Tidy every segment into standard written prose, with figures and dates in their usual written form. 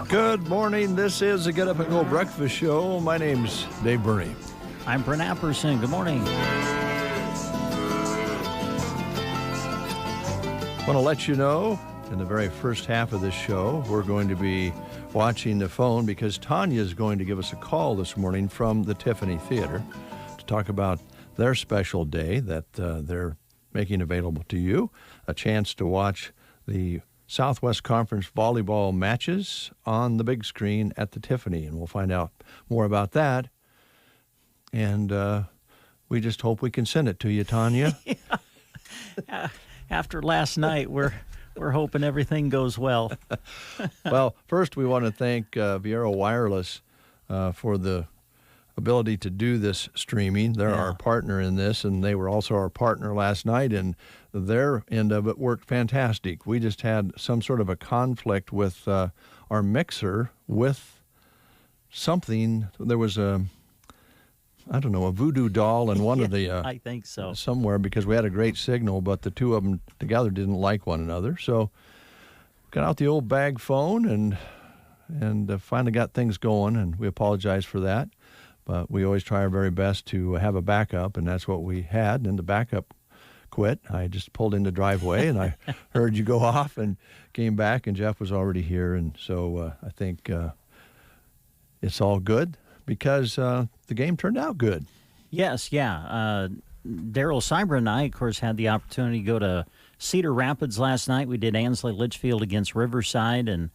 Good morning. This is the Get Up and Go Breakfast Show. My name's Dave Burney. I'm Brent Apperson. Good morning. I want to let you know, in the very first half of this show, we're going to be watching the phone because Tanya is going to give us a call this morning from the Tiffany Theater to talk about their special day that they're making available to you, a chance to watch the Southwest Conference volleyball matches on the big screen at the Tiffany, and we'll find out more about that. And we just hope we can send it to you, Tanya. After last night, we're hoping everything goes well. Well, first we want to thank Viera Wireless for the ability to do this streaming. They're our partner in this, and they were also our partner last night, and their end of it worked fantastic. We just had some sort of a conflict with our mixer with something. There was a voodoo doll in one of the... I think so. Somewhere, because we had a great signal, but the two of them together didn't like one another. So got out the old bag phone and finally got things going, and we apologize for that. But we always try our very best to have a backup, and that's what we had, and the backup quit. I just pulled in the driveway, and I heard you go off and came back, and Jeff was already here, and so I think it's all good because the game turned out good. Yes, yeah. Daryl Cyber and I, of course, had the opportunity to go to Cedar Rapids last night. We did Ansley Litchfield against Riverside, and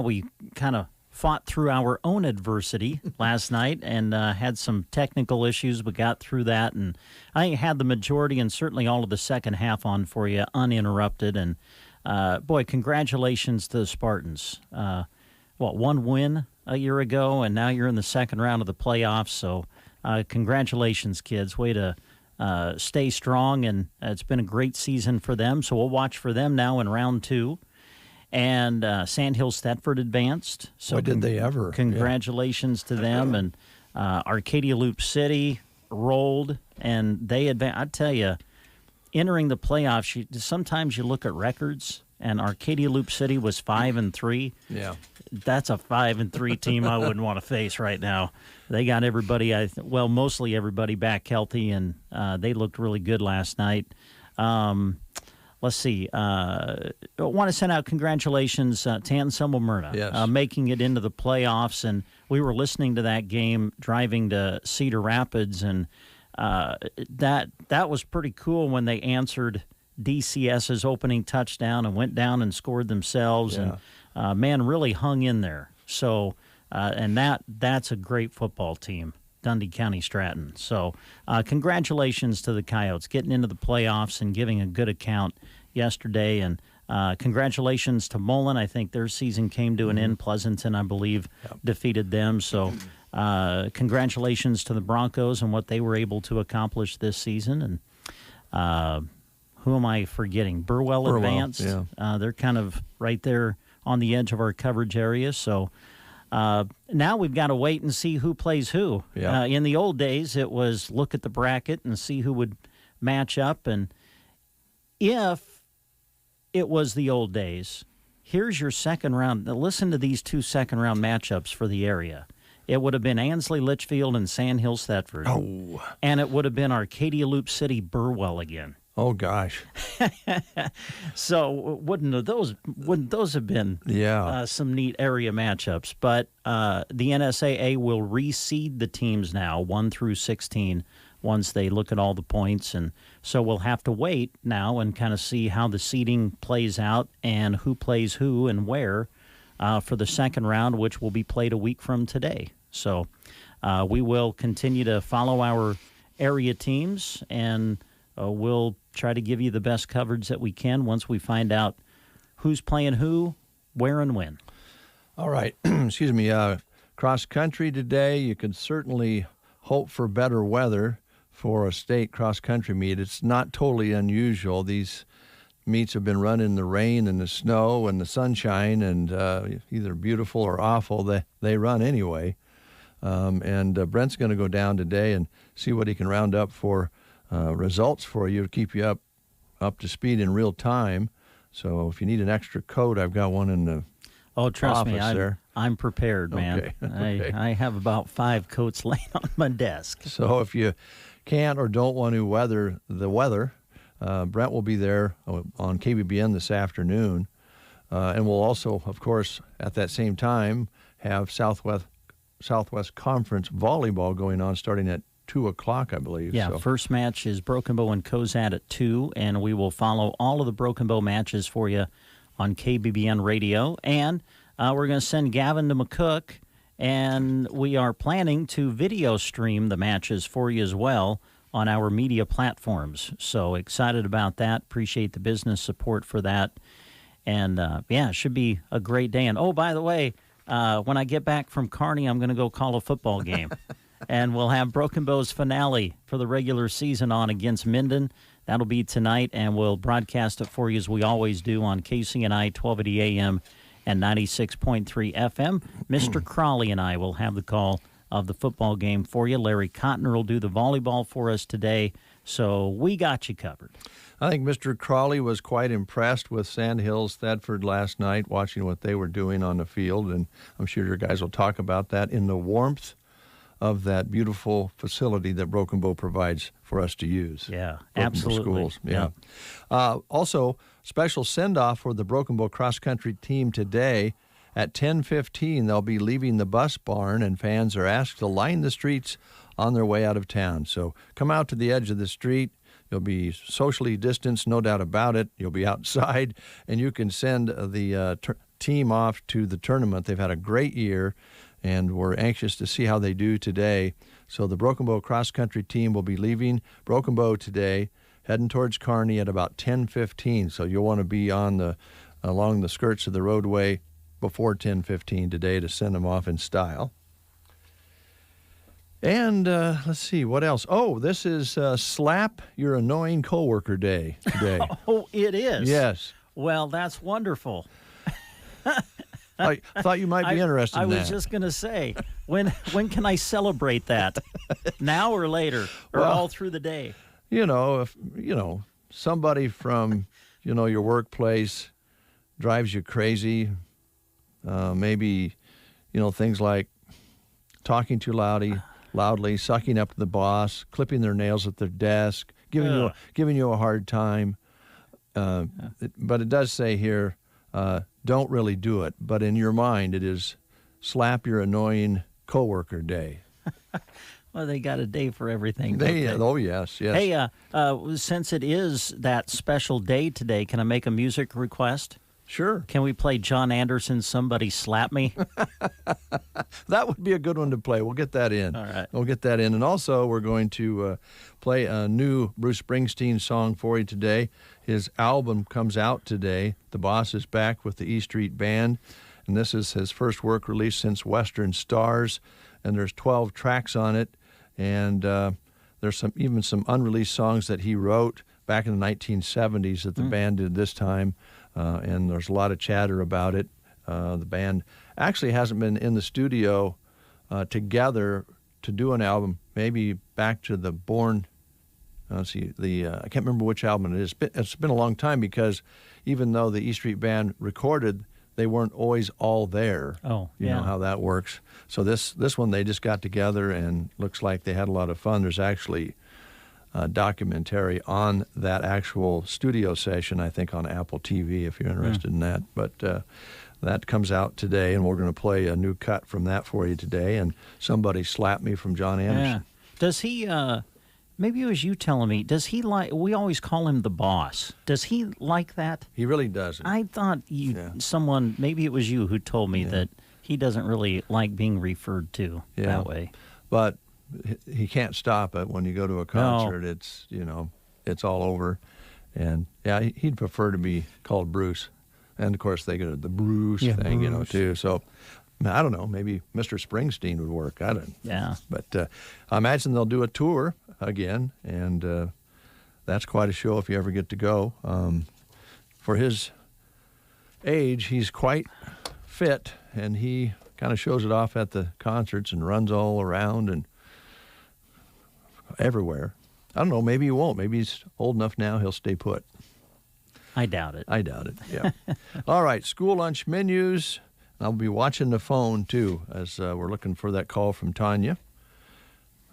we kind of fought through our own adversity last night and had some technical issues, but got through that. And I had the majority and certainly all of the second half on for you uninterrupted. And, congratulations to the Spartans. One win a year ago, and now you're in the second round of the playoffs. So congratulations, kids. Way to stay strong, and it's been a great season for them. So we'll watch for them now in round two. And Sandhills Thetford advanced. So Boy, did they ever. Congratulations to them. And Arcadia Loop City rolled, and they advanced. I tell you, entering the playoffs, sometimes you look at records, and Arcadia Loop City was 5-3. Yeah. That's a 5-3 team I wouldn't want to face right now. They got everybody, mostly everybody back healthy, and they looked really good last night. Let's see. I want to send out congratulations to Anselmo Myrna, making it into the playoffs. And we were listening to that game driving to Cedar Rapids, and that was pretty cool when they answered DCS's opening touchdown and went down and scored themselves. Yeah. And really hung in there. So, and that's a great football team. Dundee County Stratton. So congratulations to the Coyotes getting into the playoffs and giving a good account yesterday. And congratulations to Mullen. I think their season came to an end. Pleasanton, I believe, defeated them. So congratulations to the Broncos and what they were able to accomplish this season. And who am I forgetting? Burwell advanced. Yeah. They're kind of right there on the edge of our coverage area. So now we've got to wait and see who plays who. Yeah. In the old days, it was look at the bracket and see who would match up. And if it was the old days, here's your second round. Now listen to these two second-round matchups for the area. It would have been Ansley Litchfield and Sandhills Thetford. Oh. And it would have been Arcadia Loop City Burwell again. Oh gosh! So wouldn't those have been some neat area matchups? But the NSAA will reseed the teams now 1 through 16 once they look at all the points, and so we'll have to wait now and kind of see how the seeding plays out and who plays who and where for the second round, which will be played a week from today. So we will continue to follow our area teams, and we'll try to give you the best coverage that we can once we find out who's playing who, where, and when. All right. Excuse me. Cross country today, you can certainly hope for better weather for a state cross country meet. It's not totally unusual. These meets have been run in the rain and the snow and the sunshine, and either beautiful or awful, they run anyway. And Brent's going to go down today and see what he can round up for results for you to keep you up to speed in real time. So if you need an extra coat, I've got one in the trust me, there. I'm prepared, man. Okay. I have about 5 coats laying on my desk. So if you can't or don't want to weather the weather, Brent will be there on KBBN this afternoon. And we'll also, of course, at that same time, have Southwest Conference volleyball going on starting at 2 o'clock, I believe. Yeah, so. First match is Broken Bow and Cozad at 2, and we will follow all of the Broken Bow matches for you on KBBN Radio. And we're going to send Gavin to McCook, and we are planning to video stream the matches for you as well on our media platforms. So excited about that. Appreciate the business support for that. And, it should be a great day. And, by the way, when I get back from Kearney, I'm going to go call a football game. And we'll have Broken Bow's finale for the regular season on against Minden. That'll be tonight, and we'll broadcast it for you as we always do on KCNI 1280 AM and 96.3 FM. Mr. Crawley and I will have the call of the football game for you. Larry Cotner will do the volleyball for us today, so we got you covered. I think Mr. Crawley was quite impressed with Sandhills Thedford last night, watching what they were doing on the field, and I'm sure your guys will talk about that in the warmth of that beautiful facility that Broken Bow provides for us to use. Yeah, Broken Bow absolutely. Schools. Yeah. Also, special send-off for the Broken Bow cross-country team today. At 10:15, they'll be leaving the bus barn, and fans are asked to line the streets on their way out of town. So come out to the edge of the street. You'll be socially distanced, no doubt about it. You'll be outside, and you can send the team off to the tournament. They've had a great year, and we're anxious to see how they do today. So the Broken Bow cross-country team will be leaving Broken Bow today, heading towards Kearney at about 10:15. So you'll want to be along the skirts of the roadway before 10:15 today to send them off in style. And let's see, what else? Oh, this is Slap Your Annoying Coworker Day today. Oh, it is? Yes. Well, that's wonderful. I thought you might be interested in that. I was just going to say, when can I celebrate that? Now or later? Or all through the day? If somebody from, your workplace drives you crazy, maybe, things like talking too loudly, sucking up to the boss, clipping their nails at their desk, giving you a hard time. But it does say here, don't really do it. But in your mind, it is Slap Your Annoying Coworker Day. Well, they got a day for everything. Oh, yes. Hey, since it is that special day today, can I make a music request? Sure. Can we play John Anderson's Somebody Slap Me? That would be a good one to play. We'll get that in. All right. We'll get that in. And also, we're going to play a new Bruce Springsteen song for you today. His album comes out today. The Boss is back with the E Street Band. And this is his first work released since Western Stars. And there's 12 tracks on it. And there's even some unreleased songs that he wrote back in the 1970s that the band did this time. And there's a lot of chatter about it. The band actually hasn't been in the studio together to do an album, maybe back to the Born. I can't remember which album it is. It's been a long time because even though the E Street Band recorded, they weren't always all there. Oh, you know how that works. So this one they just got together and looks like they had a lot of fun. There's actually a documentary on that actual studio session, I think, on Apple TV if you're interested in that. But that comes out today, and we're going to play a new cut from that for you today. And Somebody Slap Me from John Anderson. Yeah. Does he? Maybe it was you telling me. Does he like? We always call him the boss. Does he like that? He really doesn't. I thought someone. Maybe it was you who told me that he doesn't really like being referred to that way. But he can't stop it. When you go to a concert, it's it's all over. And he'd prefer to be called Bruce. And of course they go to the Bruce thing, Bruce. Too. So I don't know, maybe Mr. Springsteen would work. I don't. Yeah. But I imagine they'll do a tour again, and that's quite a show if you ever get to go. For his age, he's quite fit, and he kind of shows it off at the concerts and runs all around and everywhere. I don't know. Maybe he won't. Maybe he's old enough now. He'll stay put. I doubt it. I doubt it, yeah. All right, school lunch menus. I'll be watching the phone, too, as we're looking for that call from Tanya.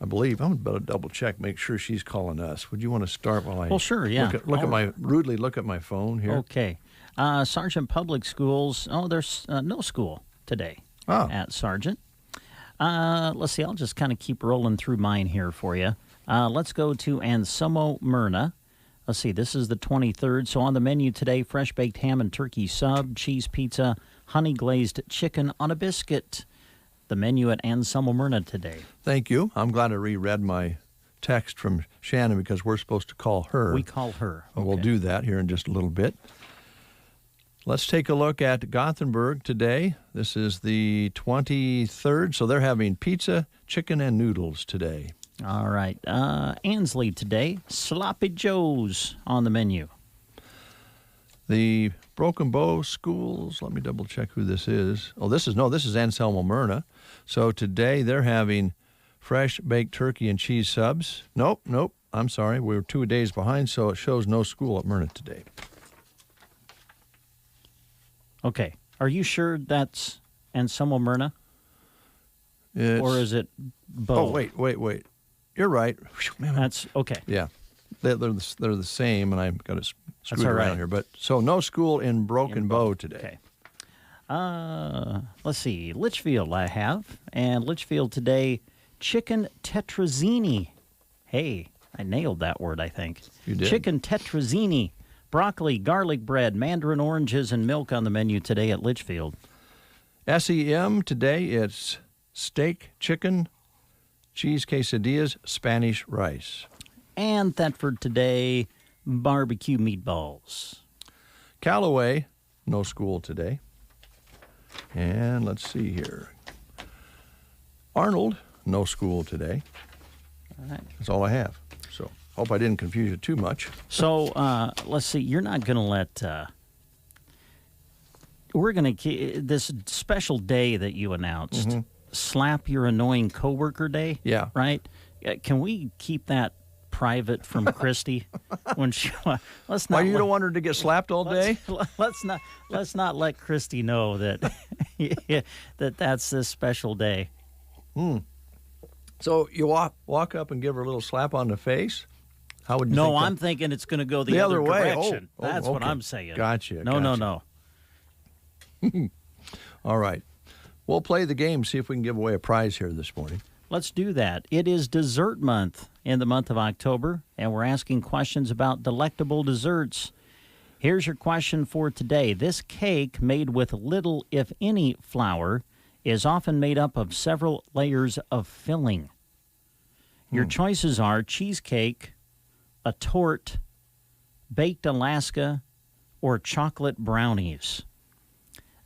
I believe. I'm about to double check, make sure she's calling us. Would you want to start while I... Well, sure, yeah. Look at my phone here. Okay. Sargent Public Schools. Oh, there's no school today at Sargent. Let's see. I'll just kind of keep rolling through mine here for you. Let's go to Anselmo Myrna. Let's see. This is the 23rd. So on the menu today, fresh baked ham and turkey sub, cheese pizza, honey glazed chicken on a biscuit. The menu at Anselmo Myrna today. Thank you. I'm glad I reread my text from Shannon because we're supposed to call her. We call her. Okay. We'll do that here in just a little bit. Let's take a look at Gothenburg today. This is the 23rd, so they're having pizza, chicken, and noodles today. All right. Ansley today, Sloppy Joe's on the menu. The Broken Bow Schools, let me double check who this is. This is Anselmo Myrna. So today they're having fresh baked turkey and cheese subs. Nope, I'm sorry. We were 2 days behind, so it shows no school at Myrna today. Okay. Are you sure that's Anselmo Myrna? Or is it Bow? Oh, wait. You're right. That's okay. Yeah. They're the same, and I've got it screwed all around right. here. But so no school in Broken Bow today. Okay. Let's see. Litchfield I have. And Litchfield today, chicken tetrazzini. Hey, I nailed that word, I think. You did. Chicken tetrazzini. Broccoli, garlic bread, mandarin oranges, and milk on the menu today at Litchfield. SEM today, it's steak, chicken, cheese quesadillas, Spanish rice. And Thetford today, barbecue meatballs. Callaway, no school today. And let's see here. Arnold, no school today. All right. That's all I have. So hope I didn't confuse you too much. So let's see. You're not going to let... we're going to... This special day that you announced, Slap Your Annoying Coworker Day. Yeah. Right? Can we keep that private from Christy? When she... Let's not... Why, you don't want her to get slapped all day? Let's not let Christy know that that's this special day. So you walk up and give her a little slap on the face? How would you No, think I'm thinking it's going to go the other way. direction. Oh, That's what okay. I'm saying. Gotcha. No. All right. We'll play the game, see if we can give away a prize here this morning. Let's do that. It is dessert month in the month of October, and we're asking questions about delectable desserts. Here's your question for today. This cake, made with little, if any, flour, is often made up of several layers of filling. Your choices are cheesecake, a torte, baked Alaska, or chocolate brownies.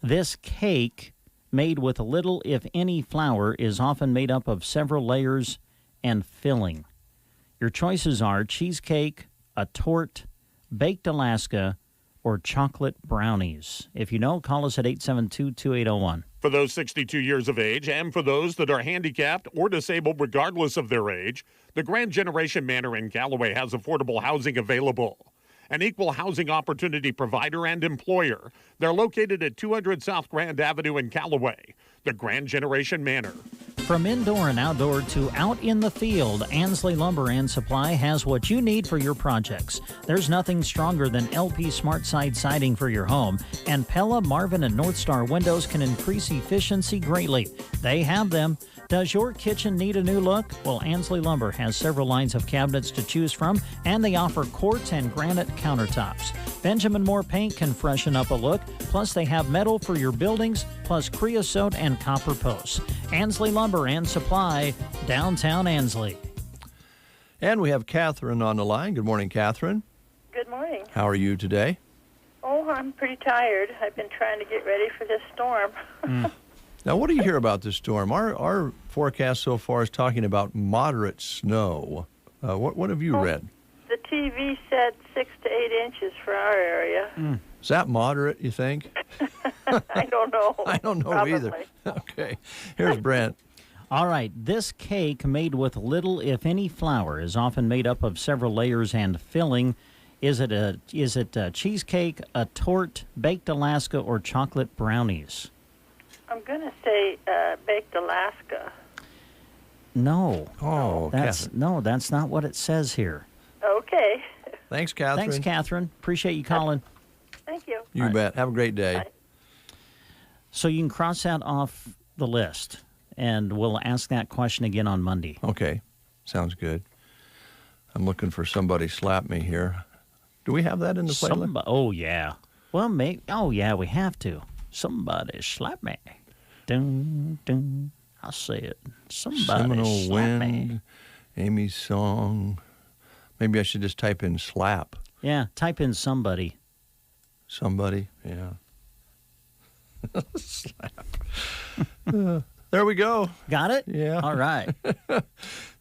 This cake, made with little, if any, flour, is often made up of several layers and filling. Your choices are cheesecake, a torte, baked Alaska, or chocolate brownies. If you know, call us at 872-2801. For those 62 years of age and for those that are handicapped or disabled regardless of their age, the Grand Generation Manor in Callaway has affordable housing available. An equal housing opportunity provider and employer. They're located at 200 South Grand Avenue in Callaway. The Grand Generation Manor. From indoor and outdoor to out in the field, Ansley Lumber and Supply has what you need for your projects. There's nothing stronger than LP Smart Side siding for your home, and Pella, Marvin, and North Star windows can increase efficiency greatly. They have them. Does your kitchen need a new look? Well, Ansley Lumber has several lines of cabinets to choose from, and they offer quartz and granite countertops. Benjamin Moore Paint can freshen up a look, plus they have metal for your buildings, plus creosote and copper posts. Ansley Lumber and Supply, downtown Ansley. And we have Catherine on the line. Good morning, Catherine. Good morning. How are you today? Oh, I'm pretty tired. I've been trying to get ready for this storm. Now, what do you hear about this storm? Our forecast so far is talking about moderate snow. What have you read? The TV said 6 to 8 inches for our area. Is that moderate, you think? I don't know. I don't know Probably. either. Okay. Here's Brent. All right, this cake made with little, if any, flour is often made up of several layers and filling. Is it a cheesecake, a torte, baked Alaska, or chocolate brownies? I'm going to say baked Alaska. No. Oh, Catherine. That's not what it says here. Okay. Thanks, Catherine. Thanks, Catherine. Appreciate you calling. Thank you. You bet. Have a great day. Bye. So you can cross that off the list, and we'll ask that question again on Monday. Okay. Sounds good. I'm looking for Somebody Slap Me here. Do we have that in the playlist? Oh, yeah. Well, maybe. Oh, yeah, we have to. Somebody slap me. Dun, dun. I'll say it. Somebody Seminole slap Wind, me. Amy's Song. Maybe I should just type in slap. Yeah, type in somebody. Somebody, yeah. Slap. There we go. Got it? Yeah. All right.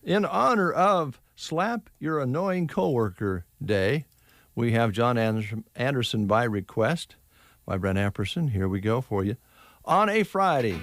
In honor of Slap Your Annoying Coworker Day, we have John Anderson by request by Brent Apperson. Here we go for you. On a Friday.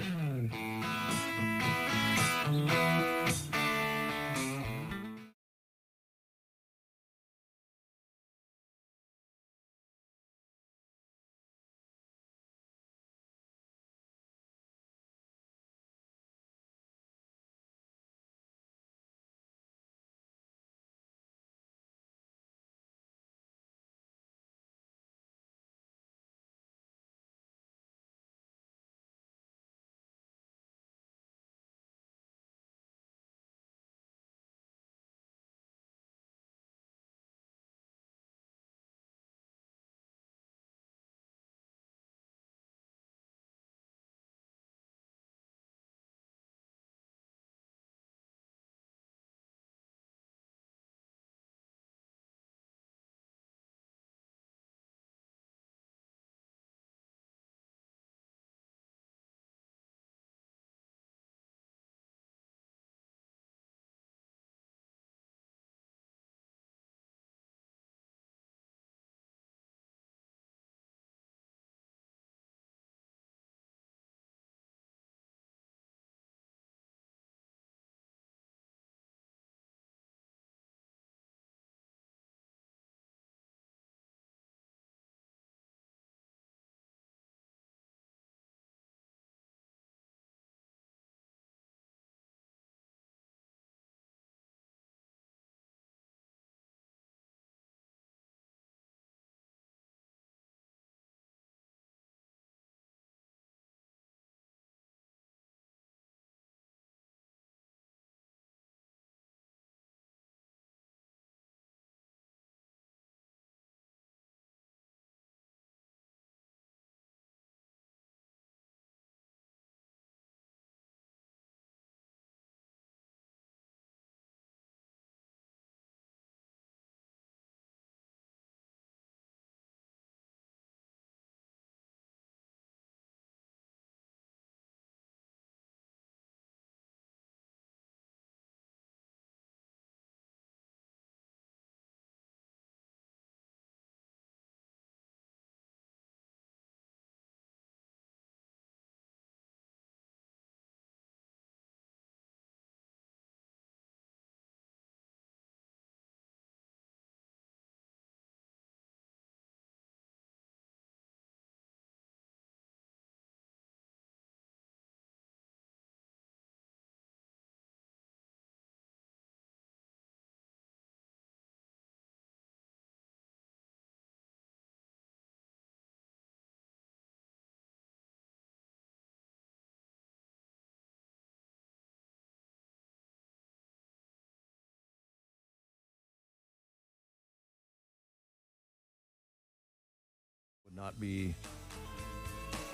Would not be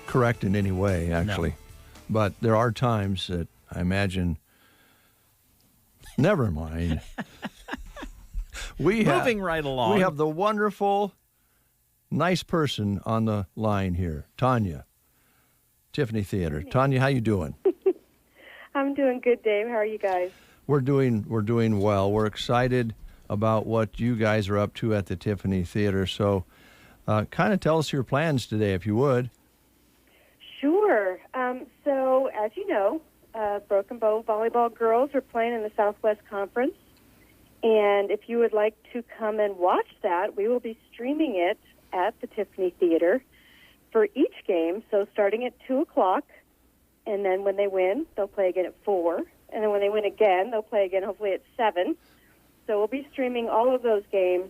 correct in any way, actually. No. But there are times that I imagine. Never mind. Moving right along. We have the wonderful, nice person on the line here, Tanya, Tiffany Theater. Tanya, how you doing? I'm doing good, Dave. How are you guys? We're doing well. We're excited about what you guys are up to at the Tiffany Theater. So, kind of tell us your plans today, if you would. Sure. So, as you know, Broken Bow volleyball girls are playing in the Southwest Conference. And if you would like to come and watch that, we will be streaming it at the Tiffany Theater for each game. So starting at 2 o'clock, and then when they win, they'll play again at 4. And then when they win again, they'll play again hopefully at 7. So we'll be streaming all of those games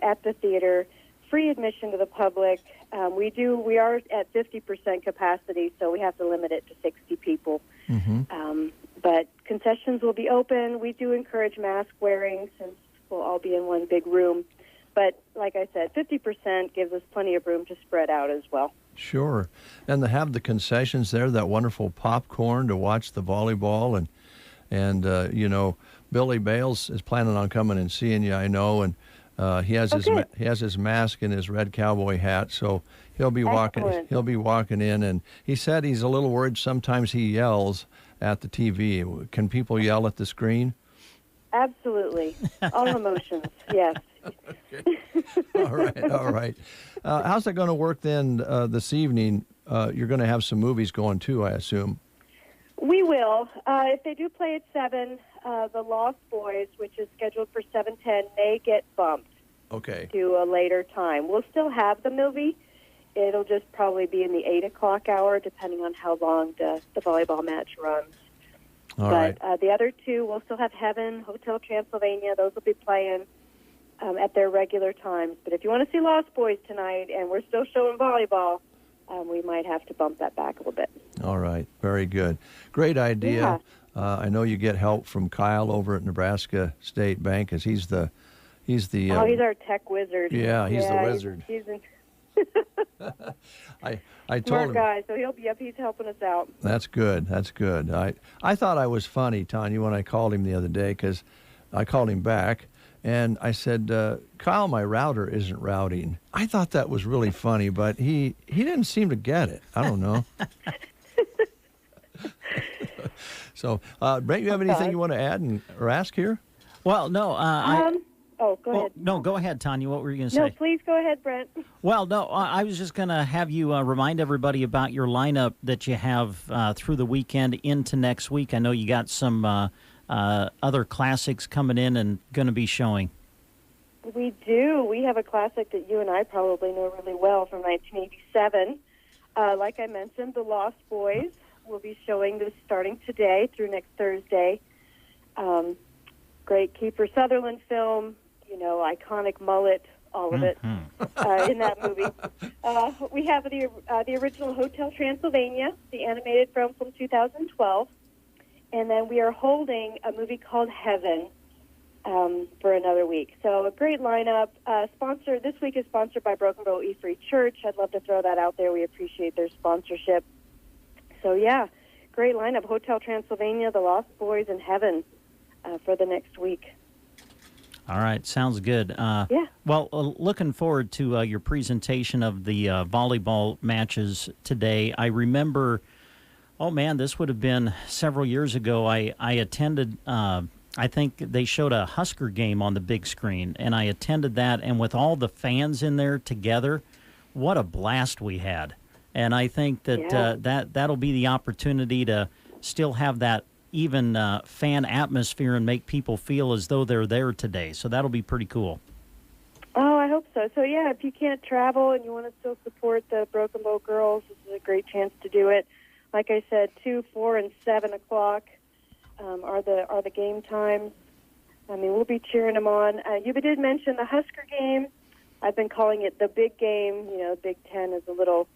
at the theater, free admission to the public. We are at 50% capacity, so we have to limit it to 60 people. But concessions will be open. We do encourage mask wearing since we'll all be in one big room. But like I said, 50% gives us plenty of room to spread out as well. Sure. And to have the concessions there, that wonderful popcorn to watch the volleyball. And you know, Billy Bales is planning on coming and seeing you, I know. And he has his mask and his red cowboy hat, so he'll be walking in. And he said he's a little worried sometimes he yells at the TV. Can people yell at the screen? Absolutely. All emotions, yes. Okay. All right. How's that going to work then this evening? You're going to have some movies going too, I assume. We will. If they do play at 7, the Lost Boys, which is scheduled for 7:10, may get bumped to a later time. We'll still have the movie. It'll just probably be in the 8 o'clock hour, depending on how long the volleyball match runs. All right. The other two, we'll still have Heaven, Hotel Transylvania. Those will be playing at their regular times. But if you want to see Lost Boys tonight and we're still showing volleyball, we might have to bump that back a little bit. All right. Very good. Great idea. Yeah. I know you get help from Kyle over at Nebraska State Bank, as he's our tech wizard. Yeah, he's the wizard. I told him. Smart guy, so he's helping us out. That's good. I thought I was funny, Tanya, when I called him the other day, because I called him back, and I said, Kyle, my router isn't routing. I thought that was really funny, but he didn't seem to get it. I don't know. So, Brent, you have anything you want to add or ask here? Well, no. Go ahead. No, go ahead, Tanya. What were you going to say? No, please go ahead, Brent. Well, no, I was just going to have you remind everybody about your lineup that you have through the weekend into next week. I know you got some other classics coming in and going to be showing. We do. We have a classic that you and I probably know really well from 1987. Like I mentioned, The Lost Boys will be showing this starting today through next Thursday. Great Kiefer Sutherland film, iconic mullet, all of it in that movie. We have the original Hotel Transylvania, the animated film from 2012. And then we are holding a movie called Heaven for another week. So a great lineup. This week is sponsored by Broken Bow E-Free Church. I'd love to throw that out there. We appreciate their sponsorship. So, yeah, great lineup. Hotel Transylvania, The Lost Boys, and Heaven for the next week. All right, sounds good. Yeah. Well, looking forward to your presentation of the volleyball matches today. I remember, this would have been several years ago. I attended, I think they showed a Husker game on the big screen, and I attended that, and with all the fans in there together, what a blast we had. And I think that that'll be the opportunity to still have that even fan atmosphere and make people feel as though they're there today. So that'll be pretty cool. Oh, I hope so. So, yeah, if you can't travel and you want to still support the Broken Bow girls, this is a great chance to do it. Like I said, 2, 4, and 7 o'clock are the game times. I mean, we'll be cheering them on. You did mention the Husker game. I've been calling it the big game. Big Ten is a little...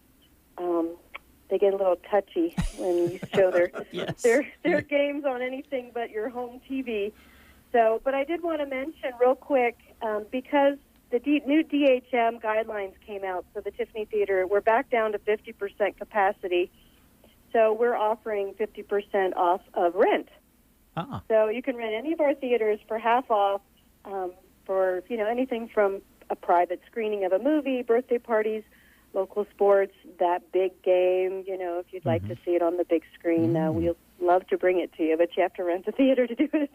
they get a little touchy when you show their games on anything but your home TV. So, but I did want to mention real quick, because the new DHM guidelines came out for the Tiffany Theater, we're back down to 50% capacity. So we're offering 50% off of rent. So you can rent any of our theaters for half off for anything from a private screening of a movie, birthday parties, local sports, that big game, if you'd like to see it on the big screen, we'll love to bring it to you, but you have to rent a theater to do it.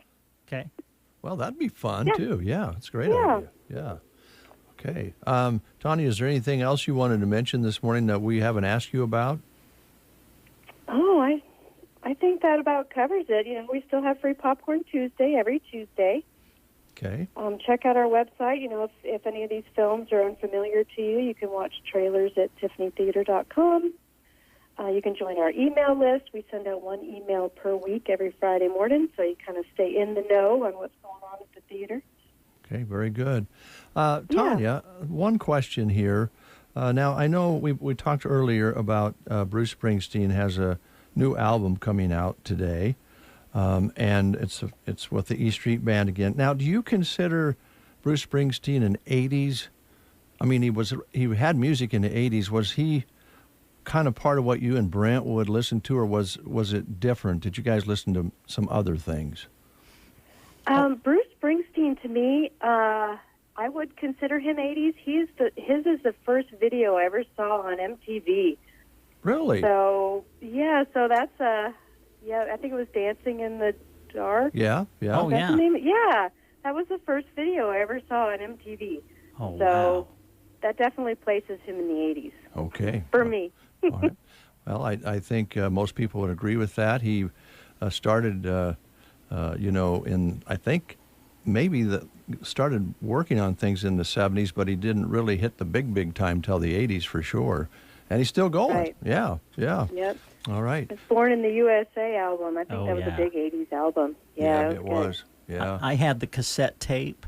Okay. Well, that'd be fun, too. Yeah, it's a great idea. Yeah. Okay. Tanya, is there anything else you wanted to mention this morning that we haven't asked you about? Oh, I I think that about covers it. You know, we still have free Popcorn Tuesday every Tuesday. Okay. Check out our website. You know, if any of these films are unfamiliar to you, you can watch trailers at tiffanytheater.com. You can join our email list. We send out one email per week every Friday morning, so you kind of stay in the know on what's going on at the theater. Okay, very good. Tanya, one question here. Now, I know we talked earlier about Bruce Springsteen has a new album coming out today, and it's with the E Street Band again. Now, do you consider Bruce Springsteen an 80s? I mean, he had music in the 80s. Was he kind of part of what you and Brent would listen to, or was it different? Did you guys listen to some other things? Bruce Springsteen, to me, I would consider him 80s. His is the first video I ever saw on MTV. Really? So that's I think it was Dancing in the Dark. Yeah. Oh, That's yeah. the name? Yeah, that was the first video I ever saw on MTV. Oh, So wow. that definitely places him in the 80s Okay. for me. All right. Well, I think most people would agree with that. He started, I think maybe started working on things in the 70s, but he didn't really hit the big time till the 80s for sure. And he's still going. Right. Yeah. Yep. All right. It's Born in the USA album. I think Oh, that was yeah. a big 80s album. Yeah, it was. Yeah. I had the cassette tape.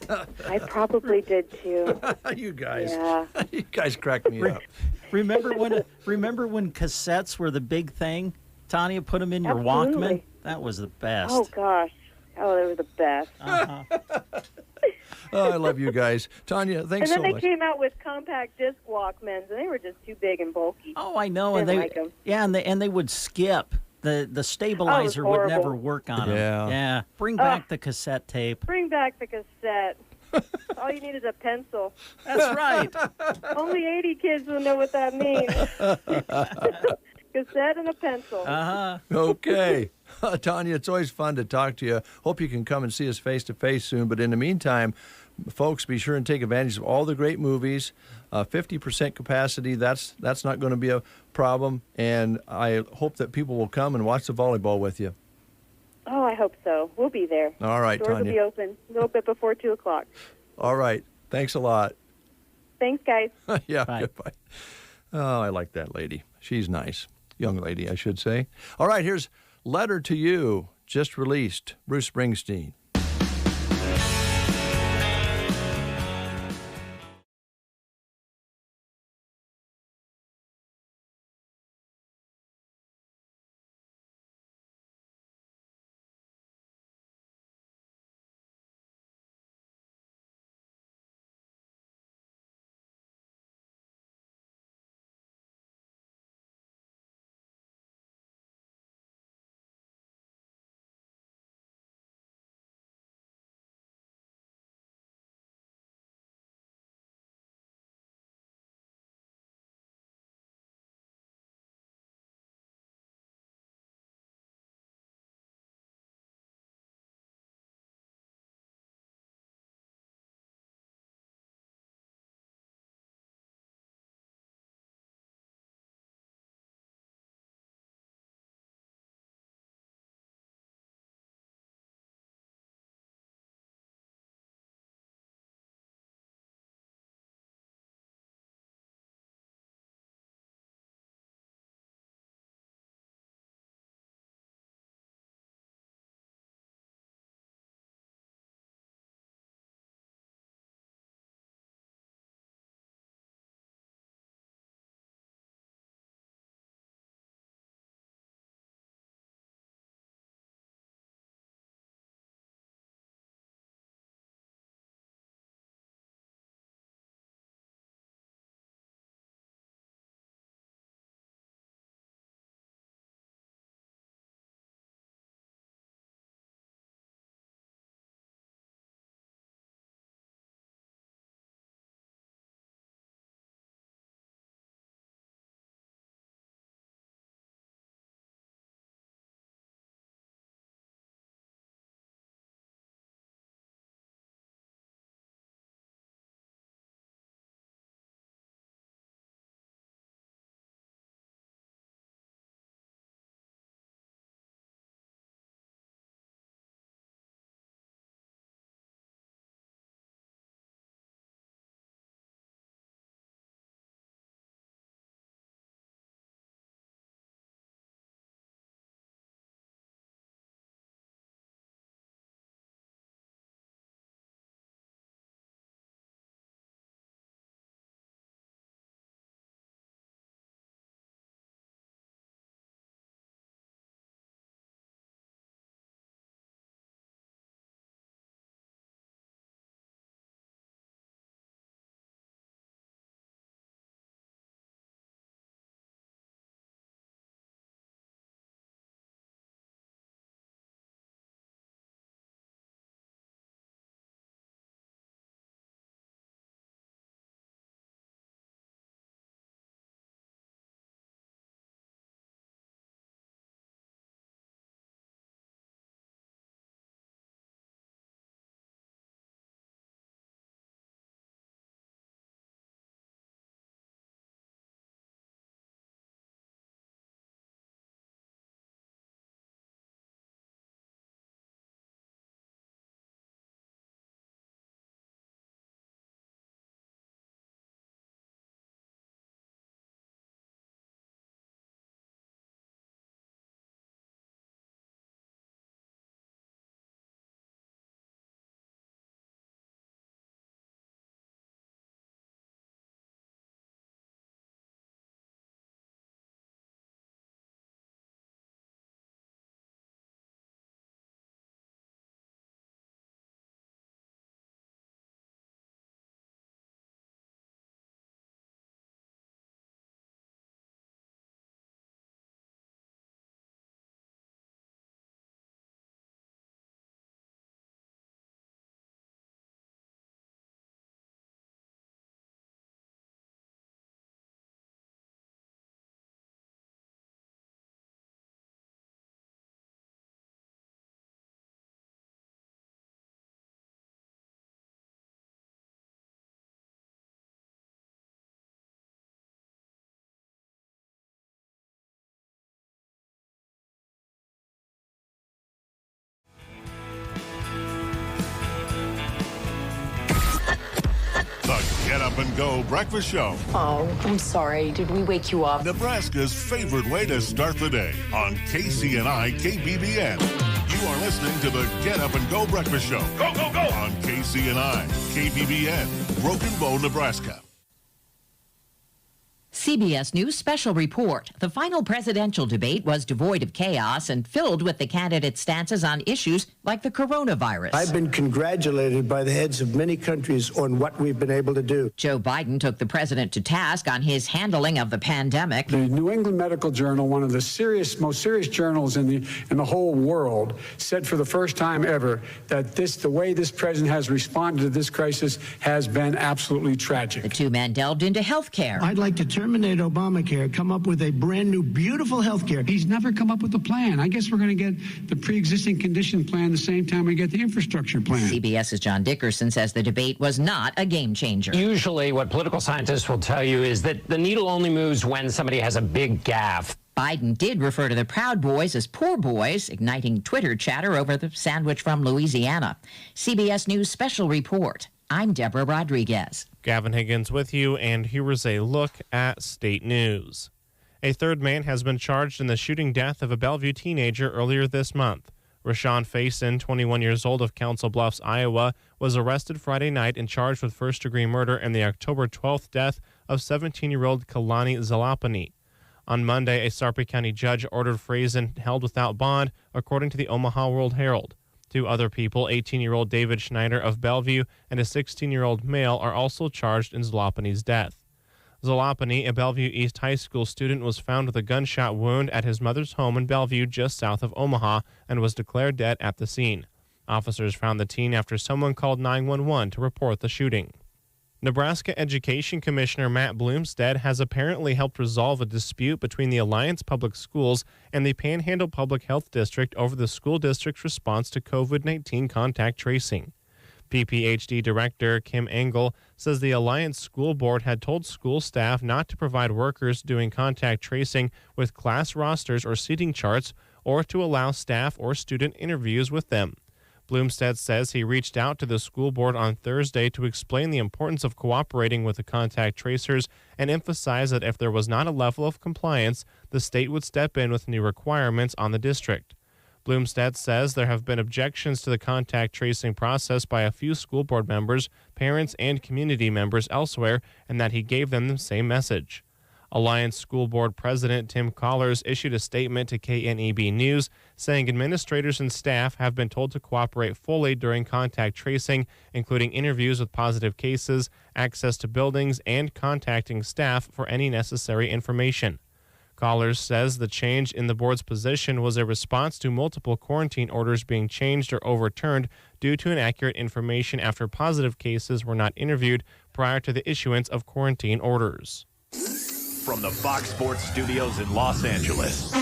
I probably did too. You guys. Yeah. You guys cracked me up. Remember when cassettes were the big thing? Tanya, put them in your Walkman. Absolutely. That was the best. Oh gosh. Oh, they were the best. Uh-huh. Oh, I love you guys. Tanya, And thanks then so they much. came out with compact disc Walkmans, and they were just too big and bulky. Oh, I know, and Didn't like 'em. and they would skip. The stabilizer would horrible. never work on them. Yeah. Yeah. Bring back the cassette tape. Bring back the cassette. All you need is a pencil. That's right. Only 80 kids will know what that means. Cassette and a pencil. Uh-huh. Okay. Tanya, it's always fun to talk to you. Hope you can come and see us face to face soon. But in the meantime, folks, be sure and take advantage of all the great movies. 50% capacity, that's not going to be a problem. And I hope that people will come and watch the volleyball with you. Oh, I hope so. We'll be there. All right, Doors will Tanya. be open a little bit before 2 o'clock. All right. Thanks a lot. Thanks, guys. Yeah, Bye. goodbye. Oh, I like that lady. She's nice. Young lady, I should say. All right, here's Letter to You, just released. Bruce Springsteen. and Go Breakfast Show. Oh, I'm sorry. Did we wake you up? Nebraska's favorite way to start the day on KCNI KBBN. You are listening to the Get Up and Go Breakfast Show. Go, go, go! On KCNI KBBN, Broken Bow, Nebraska. CBS News special report. The final presidential debate was devoid of chaos and filled with the candidates' stances on issues like the coronavirus. I've been congratulated by the heads of many countries on what we've been able to do. Joe Biden took the president to task on his handling of the pandemic. The New England Medical Journal, one of the most serious journals in the whole world, said for the first time ever that the way this president has responded to this crisis has been absolutely tragic. The two men delved into health care. I'd like to terminate Obamacare, come up with a brand new, beautiful health care. He's never come up with a plan. I guess we're going to get the pre-existing condition plan the same time we get the infrastructure plan. CBS's John Dickerson says the debate was not a game changer. Usually what political scientists will tell you is that the needle only moves when somebody has a big gaffe. Biden did refer to the Proud Boys as poor boys, igniting Twitter chatter over the sandwich from Louisiana. CBS News special report. I'm Deborah Rodriguez. Gavin Higgins with you, and here is a look at state news. A third man has been charged in the shooting death of a Bellevue teenager earlier this month. Rashawn Faison, 21 years old of Council Bluffs, Iowa, was arrested Friday night and charged with first-degree murder in the October 12th death of 17-year-old Kalani Zalapany. On Monday, a Sarpy County judge ordered Faison held without bond, according to the Omaha World-Herald. Two other people, 18-year-old David Schneider of Bellevue and a 16-year-old male, are also charged in Zalapany's death. Zalapany, a Bellevue East High School student, was found with a gunshot wound at his mother's home in Bellevue just south of Omaha and was declared dead at the scene. Officers found the teen after someone called 911 to report the shooting. Nebraska Education Commissioner Matt Bloomstead has apparently helped resolve a dispute between the Alliance Public Schools and the Panhandle Public Health District over the school district's response to COVID-19 contact tracing. PPHD Director Kim Engel says the Alliance School Board had told school staff not to provide workers doing contact tracing with class rosters or seating charts or to allow staff or student interviews with them. Bloomstead says he reached out to the school board on Thursday to explain the importance of cooperating with the contact tracers and emphasize that if there was not a level of compliance, the state would step in with new requirements on the district. Bloomstead says there have been objections to the contact tracing process by a few school board members, parents, and community members elsewhere, and that he gave them the same message. Alliance School Board President Tim Collars issued a statement to KNEB News saying administrators and staff have been told to cooperate fully during contact tracing, including interviews with positive cases, access to buildings, and contacting staff for any necessary information. Collars says the change in the board's position was a response to multiple quarantine orders being changed or overturned due to inaccurate information after positive cases were not interviewed prior to the issuance of quarantine orders. From the Fox Sports Studios in Los Angeles,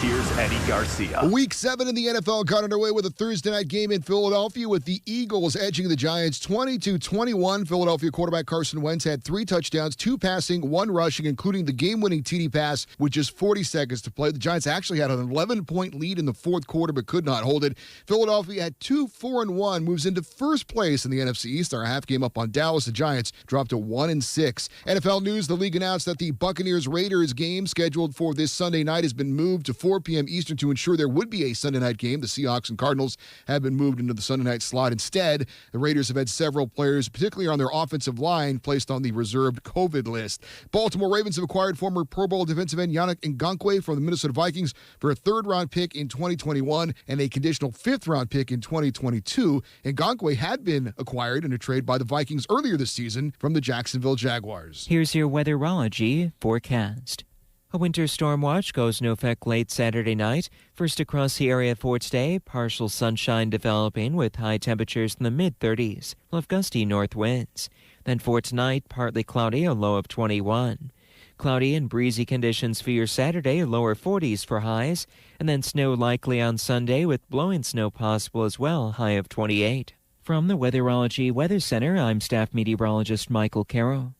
here's Eddie Garcia. Week 7 in the NFL got underway with a Thursday night game in Philadelphia with the Eagles edging the Giants 20-21. Philadelphia quarterback Carson Wentz had 3 touchdowns, 2 passing, 1 rushing, including the game-winning TD pass with just 40 seconds to play. The Giants actually had an 11-point lead in the fourth quarter but could not hold it. Philadelphia had 2-4-1, moves into first place in the NFC East. They're a half game up on Dallas. The Giants dropped to 1-6. NFL news, the league announced that the Buccaneers-Raiders game scheduled for this Sunday night has been moved to 4 p.m. Eastern to ensure there would be a Sunday night game. The Seahawks and Cardinals have been moved into the Sunday night slot. Instead, the Raiders have had several players, particularly on their offensive line, placed on the reserved COVID list. Baltimore Ravens have acquired former Pro Bowl defensive end Yannick Ngakoue from the Minnesota Vikings for a third-round pick in 2021 and a conditional fifth-round pick in 2022. Ngakoue had been acquired in a trade by the Vikings earlier this season from the Jacksonville Jaguars. Here's your weatherology forecast. A winter storm watch goes into effect late Saturday night. First across the area for today, partial sunshine developing with high temperatures in the mid-30s. We'll have gusty north winds. Then for tonight, partly cloudy, a low of 21. Cloudy and breezy conditions for your Saturday, lower 40s for highs. And then snow likely on Sunday with blowing snow possible as well, high of 28. From the Weatherology Weather Center, I'm staff meteorologist Michael Carroll.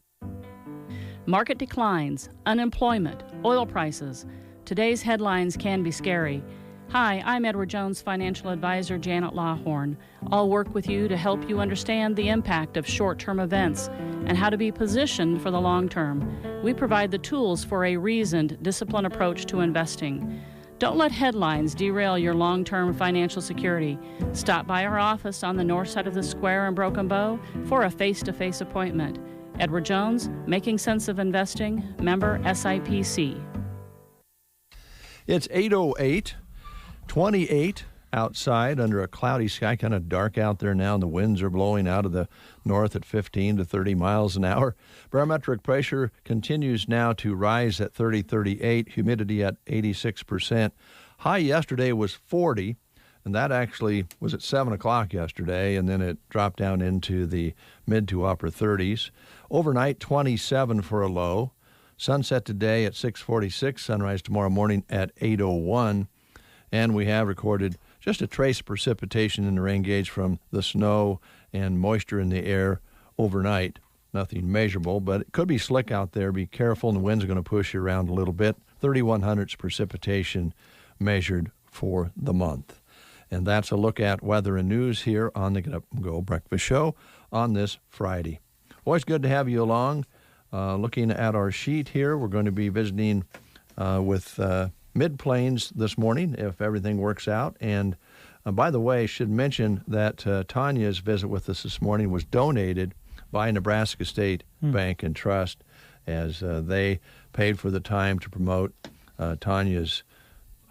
Market declines, unemployment, oil prices. Today's headlines can be scary. Hi, I'm Edward Jones Financial Advisor Janet Lawhorn. I'll work with you to help you understand the impact of short-term events and how to be positioned for the long term. We provide the tools for a reasoned, disciplined approach to investing. Don't let headlines derail your long-term financial security. Stop by our office on the north side of the square in Broken Bow for a face-to-face appointment. Edward Jones, Making Sense of Investing, member SIPC. It's 8:08. 28 outside under a cloudy sky, kind of dark out there now, and the winds are blowing out of the north at 15 to 30 miles an hour. Barometric pressure continues now to rise at 30-38, humidity at 86%. High yesterday was 40, and that actually was at 7 o'clock yesterday, and then it dropped down into the mid to upper 30s. Overnight, 27 for a low. Sunset today at 6:46, sunrise tomorrow morning at 8:01. And we have recorded just a trace of precipitation in the rain gauge from the snow and moisture in the air overnight. Nothing measurable, but it could be slick out there. Be careful, and the wind's going to push you around a little bit. 3,100 precipitation measured for the month. And that's a look at weather and news here on the Get Up and Go Breakfast Show on this Friday. Always good to have you along. Looking at our sheet here, we're going to be visiting with Mid-Plains this morning, if everything works out. And by the way, I should mention that Tanya's visit with us this morning was donated by Nebraska State Bank and Trust, as they paid for the time to promote Tanya's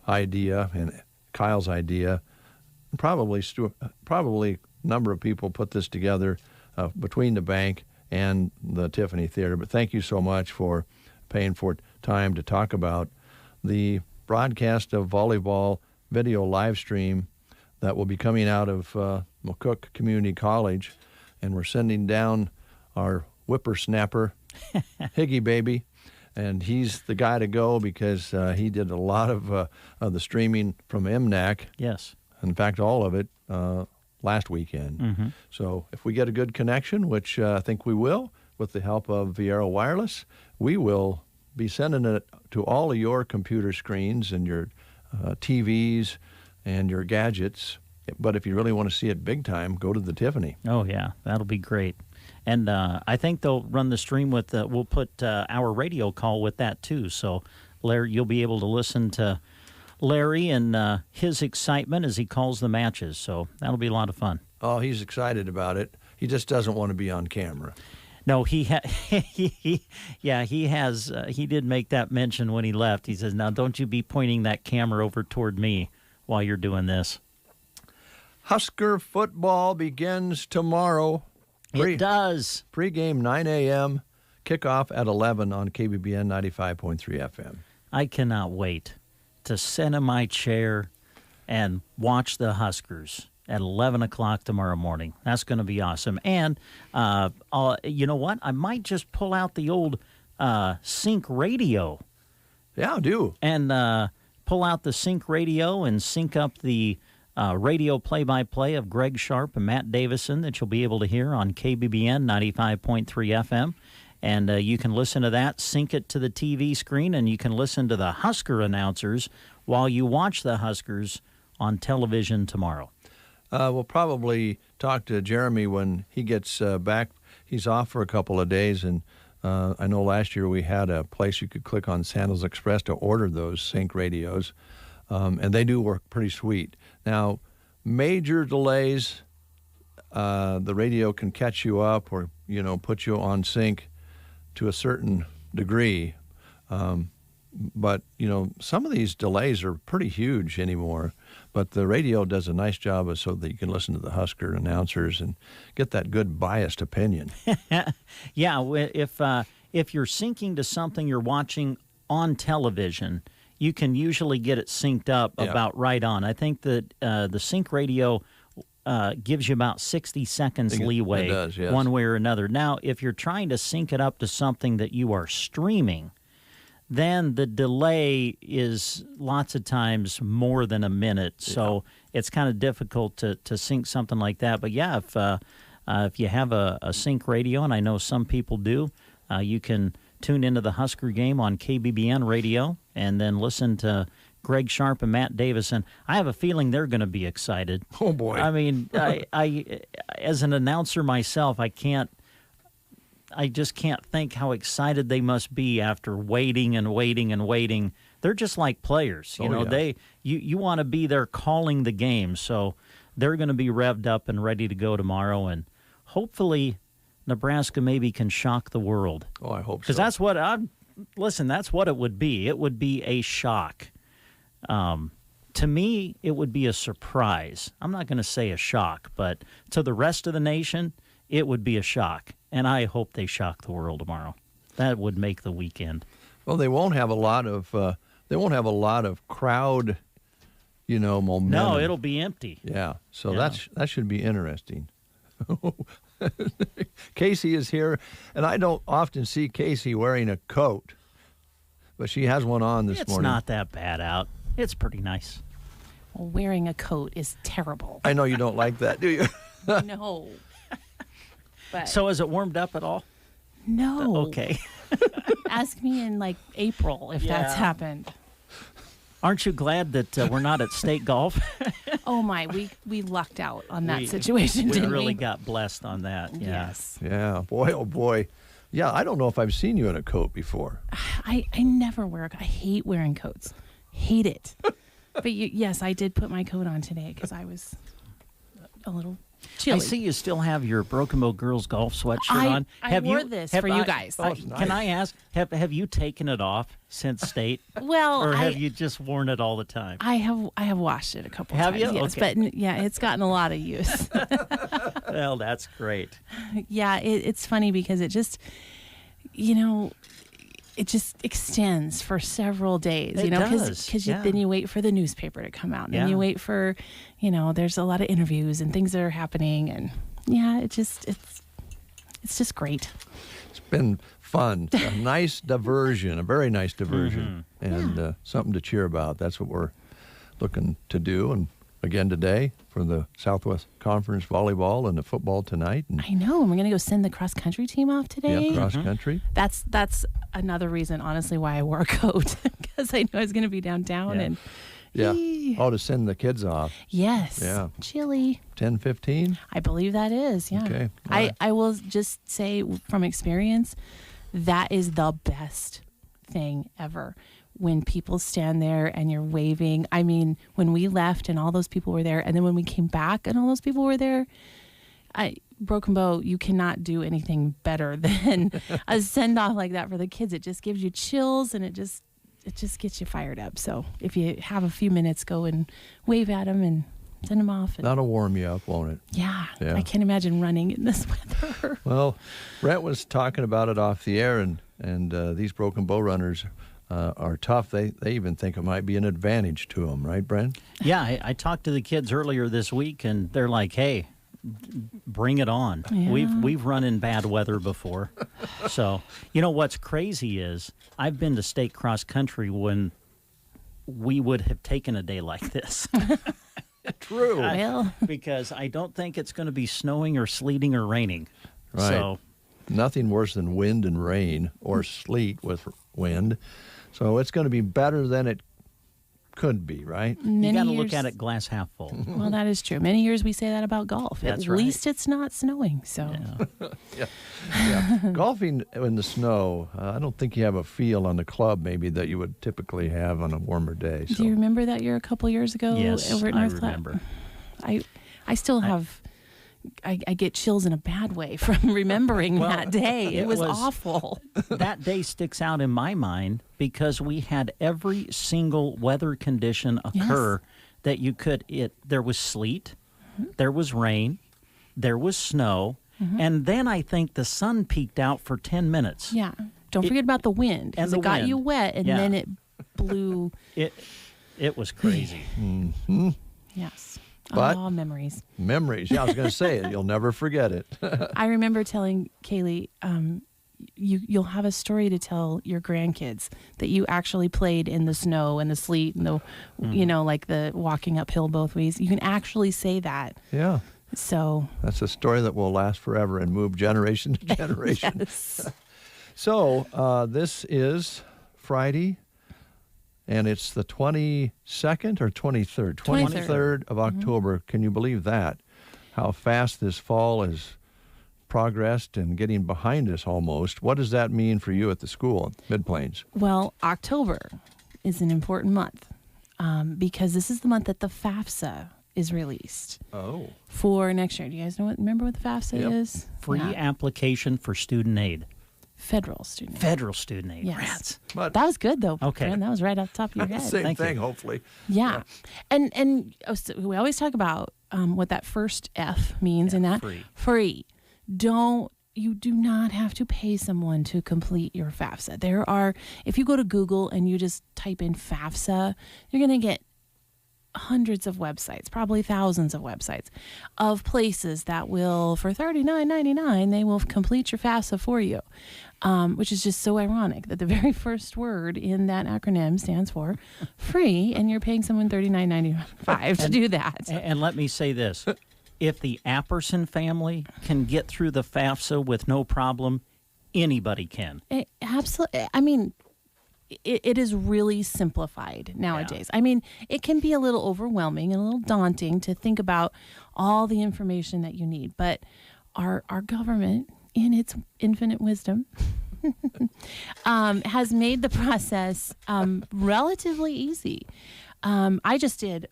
idea and Kyle's idea. Probably a number of people put this together between the bank and the Tiffany Theater. But thank you so much for paying for time to talk about the broadcast of volleyball video live stream that will be coming out of McCook Community College. And we're sending down our whippersnapper, Higgy Baby, and he's the guy to go because he did a lot of the streaming from MNAC. Yes. In fact, all of it last weekend. Mm-hmm. So if we get a good connection, which I think we will, with the help of Viera Wireless, we will be sending it to all of your computer screens and your TVs and your gadgets. But if you really want to see it big time, go to the Tiffany. Oh, yeah, that'll be great. And I think they'll run the stream with, we'll put our radio call with that too. So, Larry, you'll be able to listen to Larry and his excitement as he calls the matches. So that'll be a lot of fun. Oh, he's excited about it. He just doesn't want to be on camera. No, he has. He did make that mention when he left. He says, "Now, don't you be pointing that camera over toward me while you're doing this." Husker football begins tomorrow. It does. Pre-game 9 a.m., kickoff at 11 on KBBN 95.3 FM. I cannot wait to sit in my chair and watch the Huskers at 11 o'clock tomorrow morning. That's going to be awesome. And you know what? I might just pull out the old sync radio. Yeah, do. And pull out the sync radio and sync up the radio play-by-play of Greg Sharp and Matt Davison that you'll be able to hear on KBBN 95.3 FM. And you can listen to that, sync it to the TV screen, and you can listen to the Husker announcers while you watch the Huskers on television tomorrow. We'll probably talk to Jeremy when he gets back. He's off for a couple of days, and I know last year we had a place you could click on Sandals Express to order those sync radios, and they do work pretty sweet. Now, major delays, the radio can catch you up or, put you on sync to a certain degree. But, some of these delays are pretty huge anymore. But the radio does a nice job so that you can listen to the Husker announcers and get that good biased opinion. Yeah, if you're syncing to something you're watching on television, you can usually get it synced up about right on. I think that the sync radio gives you about 60 seconds leeway, it does, yes, one way or another. Now, if you're trying to sync it up to something that you are streaming, then the delay is lots of times more than a minute. So it's kind of difficult to sync something like that. But yeah, if you have a sync radio, and I know some people do, you can tune into the Husker game on KBBN radio and then listen to Greg Sharp and Matt Davison. I have a feeling they're going to be excited. Oh, boy. I mean, I as an announcer myself, I just can't think how excited they must be after waiting and waiting and waiting. They're just like players. You want to be there calling the game. So they're going to be revved up and ready to go tomorrow. And hopefully Nebraska maybe can shock the world. Oh, I hope so. Because that's what that's what it would be. It would be a shock. To me, it would be a surprise. I'm not going to say a shock, but to the rest of the nation, it would be a shock. And I hope they shock the world tomorrow. That would make the weekend. Well, they won't have a lot of crowd, momentum. No, it'll be empty. Yeah, so that should be interesting. Casey is here, and I don't often see Casey wearing a coat, but she has one on this morning. It's not that bad out. It's pretty nice. Well, wearing a coat is terrible. I know you don't like that, do you? No. But so is it warmed up at all? No. Okay. Ask me in April if that's happened. Aren't you glad that we're not at state golf? Oh my, we lucked out on that situation, didn't we? We really got blessed on that. Yeah. Yes. Yeah, boy, oh boy. Yeah, I don't know if I've seen you in a coat before. I never wear I hate wearing coats. Hate it. But yes, I did put my coat on today because I was a little chilly. I see you still have your Broken Bow Girls golf sweatshirt on. I wore this for you guys. Can I ask, have you taken it off since state? Well, or have you just worn it all the time? I have washed it a couple times. Have you? Yes, okay. But it's gotten a lot of use. Well, that's great. Yeah, it's funny because it just, it just extends for several days, because then you wait for the newspaper to come out, and then you wait for, there's a lot of interviews and things that are happening, and it's just great. It's been fun, a nice diversion, a very nice diversion, and something to cheer about. That's what we're looking to do, and again today for the Southwest Conference volleyball and the football tonight. And I know, and we're going to go send the cross-country team off today. Yeah, cross-country. That's another reason, honestly, why I wore a coat, because I knew I was going to be downtown. And to send the kids off. Yes. Yeah. Chilly. 10:15? I believe that is, yeah. Okay. I will just say from experience, that is the best thing ever. When people stand there and you're waving. I mean, when we left and all those people were there, and then when we came back and all those people were there, Broken Bow, you cannot do anything better than a send-off like that for the kids. It just gives you chills, and it just gets you fired up. So if you have a few minutes, go and wave at them and send them off. That'll warm you up, won't it? Yeah. I can't imagine running in this weather. Well, Brent was talking about it off the air, and these Broken Bow runners are tough. They even think it might be an advantage to them, right, Brent? Yeah, I talked to the kids earlier this week, and they're like, "Hey, bring it on." Yeah. We've run in bad weather before. So, what's crazy is I've been to state cross country when we would have taken a day like this. True. Because I don't think it's going to be snowing or sleeting or raining. Right. So, nothing worse than wind and rain or sleet with wind. So it's going to be better than it could be, right? You got to look at it glass half full. Well, that is true. Many years we say that about golf. That's at right. least it's not snowing. So, yeah. Golfing in the snow, I don't think you have a feel on the club maybe that you would typically have on a warmer day. So. Do you remember that year a couple years ago? Yes, over at I North remember. I still have. I get chills in a bad way from remembering that day. It was awful. That day sticks out in my mind because we had every single weather condition occur that you could. There was sleet, there was rain, there was snow, and then I think the sun peeked out for 10 minutes. Yeah. Don't forget about the wind. And it got you wet, and then it blew. It was crazy. Yes. But memories. Memories. Yeah, I was going to say it. You'll never forget it. I remember telling Kaylee, you'll have a story to tell your grandkids that you actually played in the snow and the sleet and the, like the walking uphill both ways. You can actually say that. Yeah. So. That's a story that will last forever and move generation to generation. Yes. So this is Friday. And it's the 22nd or 23rd? 23rd of October. Can you believe that? How fast this fall has progressed and getting behind us almost. What does that mean for you at the school, Mid-Plains? Well, October is an important month because this is the month that the FAFSA is released. Oh. For next year. Do you guys remember what the FAFSA is? Free application for student aid. Federal student aid. Federal student aid. Yes. Rats. But that was good, though. Okay. Brandon. That was right off the top of your head. Same thing, hopefully. Yeah. And so we always talk about what that first F means in that. Free. Free. You do not have to pay someone to complete your FAFSA. If you go to Google and you just type in FAFSA, you're going to get hundreds of websites, probably thousands of websites of places that will, for $39.99, they will complete your FAFSA for you, which is just so ironic that the very first word in that acronym stands for free, and you're paying someone $39.95 to do that. And let me say this. If the Apperson family can get through the FAFSA with no problem, anybody can. Absolutely. I mean, it is really simplified nowadays. Yeah. I mean, it can be a little overwhelming and a little daunting to think about all the information that you need, but our government, in its infinite wisdom, has made the process relatively easy. I just did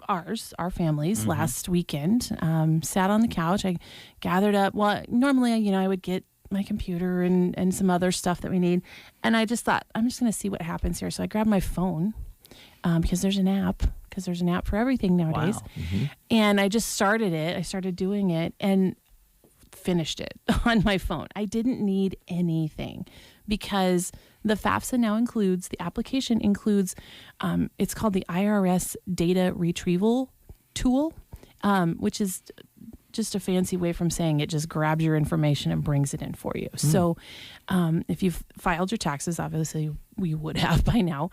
our family's last weekend, sat on the couch. I gathered up, normally, I would get my computer and some other stuff that we need. And I just thought, I'm just going to see what happens here. So I grabbed my phone because there's an app for everything nowadays. Wow. Mm-hmm. And I just started it. I started doing it and finished it on my phone. I didn't need anything because the FAFSA now includes, the application includes, it's called the IRS Data Retrieval Tool, which is just a fancy way from saying it just grabs your information and brings it in for you. So if you've filed your taxes, obviously we would have by now,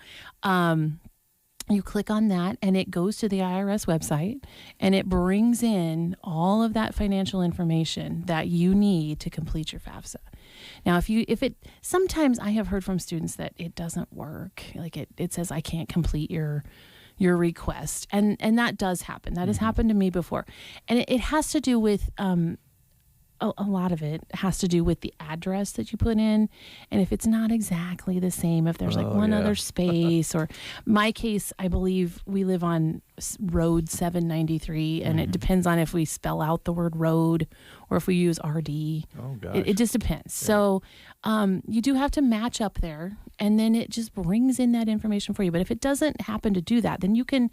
you click on that and it goes to the IRS website and it brings in all of that financial information that you need to complete your FAFSA. Now, sometimes I have heard from students that it doesn't work. Like it says, I can't complete your request. And that does happen. That has happened to me before. And it has to do with, a lot of it has to do with the address that you put in. And if it's not exactly the same, if there's other space, or my case, I believe we live on Road 793, and it depends on if we spell out the word road or if we use RD. Oh, gosh. It just depends. Yeah. So you do have to match up there, and then it just brings in that information for you. But if it doesn't happen to do that, then you can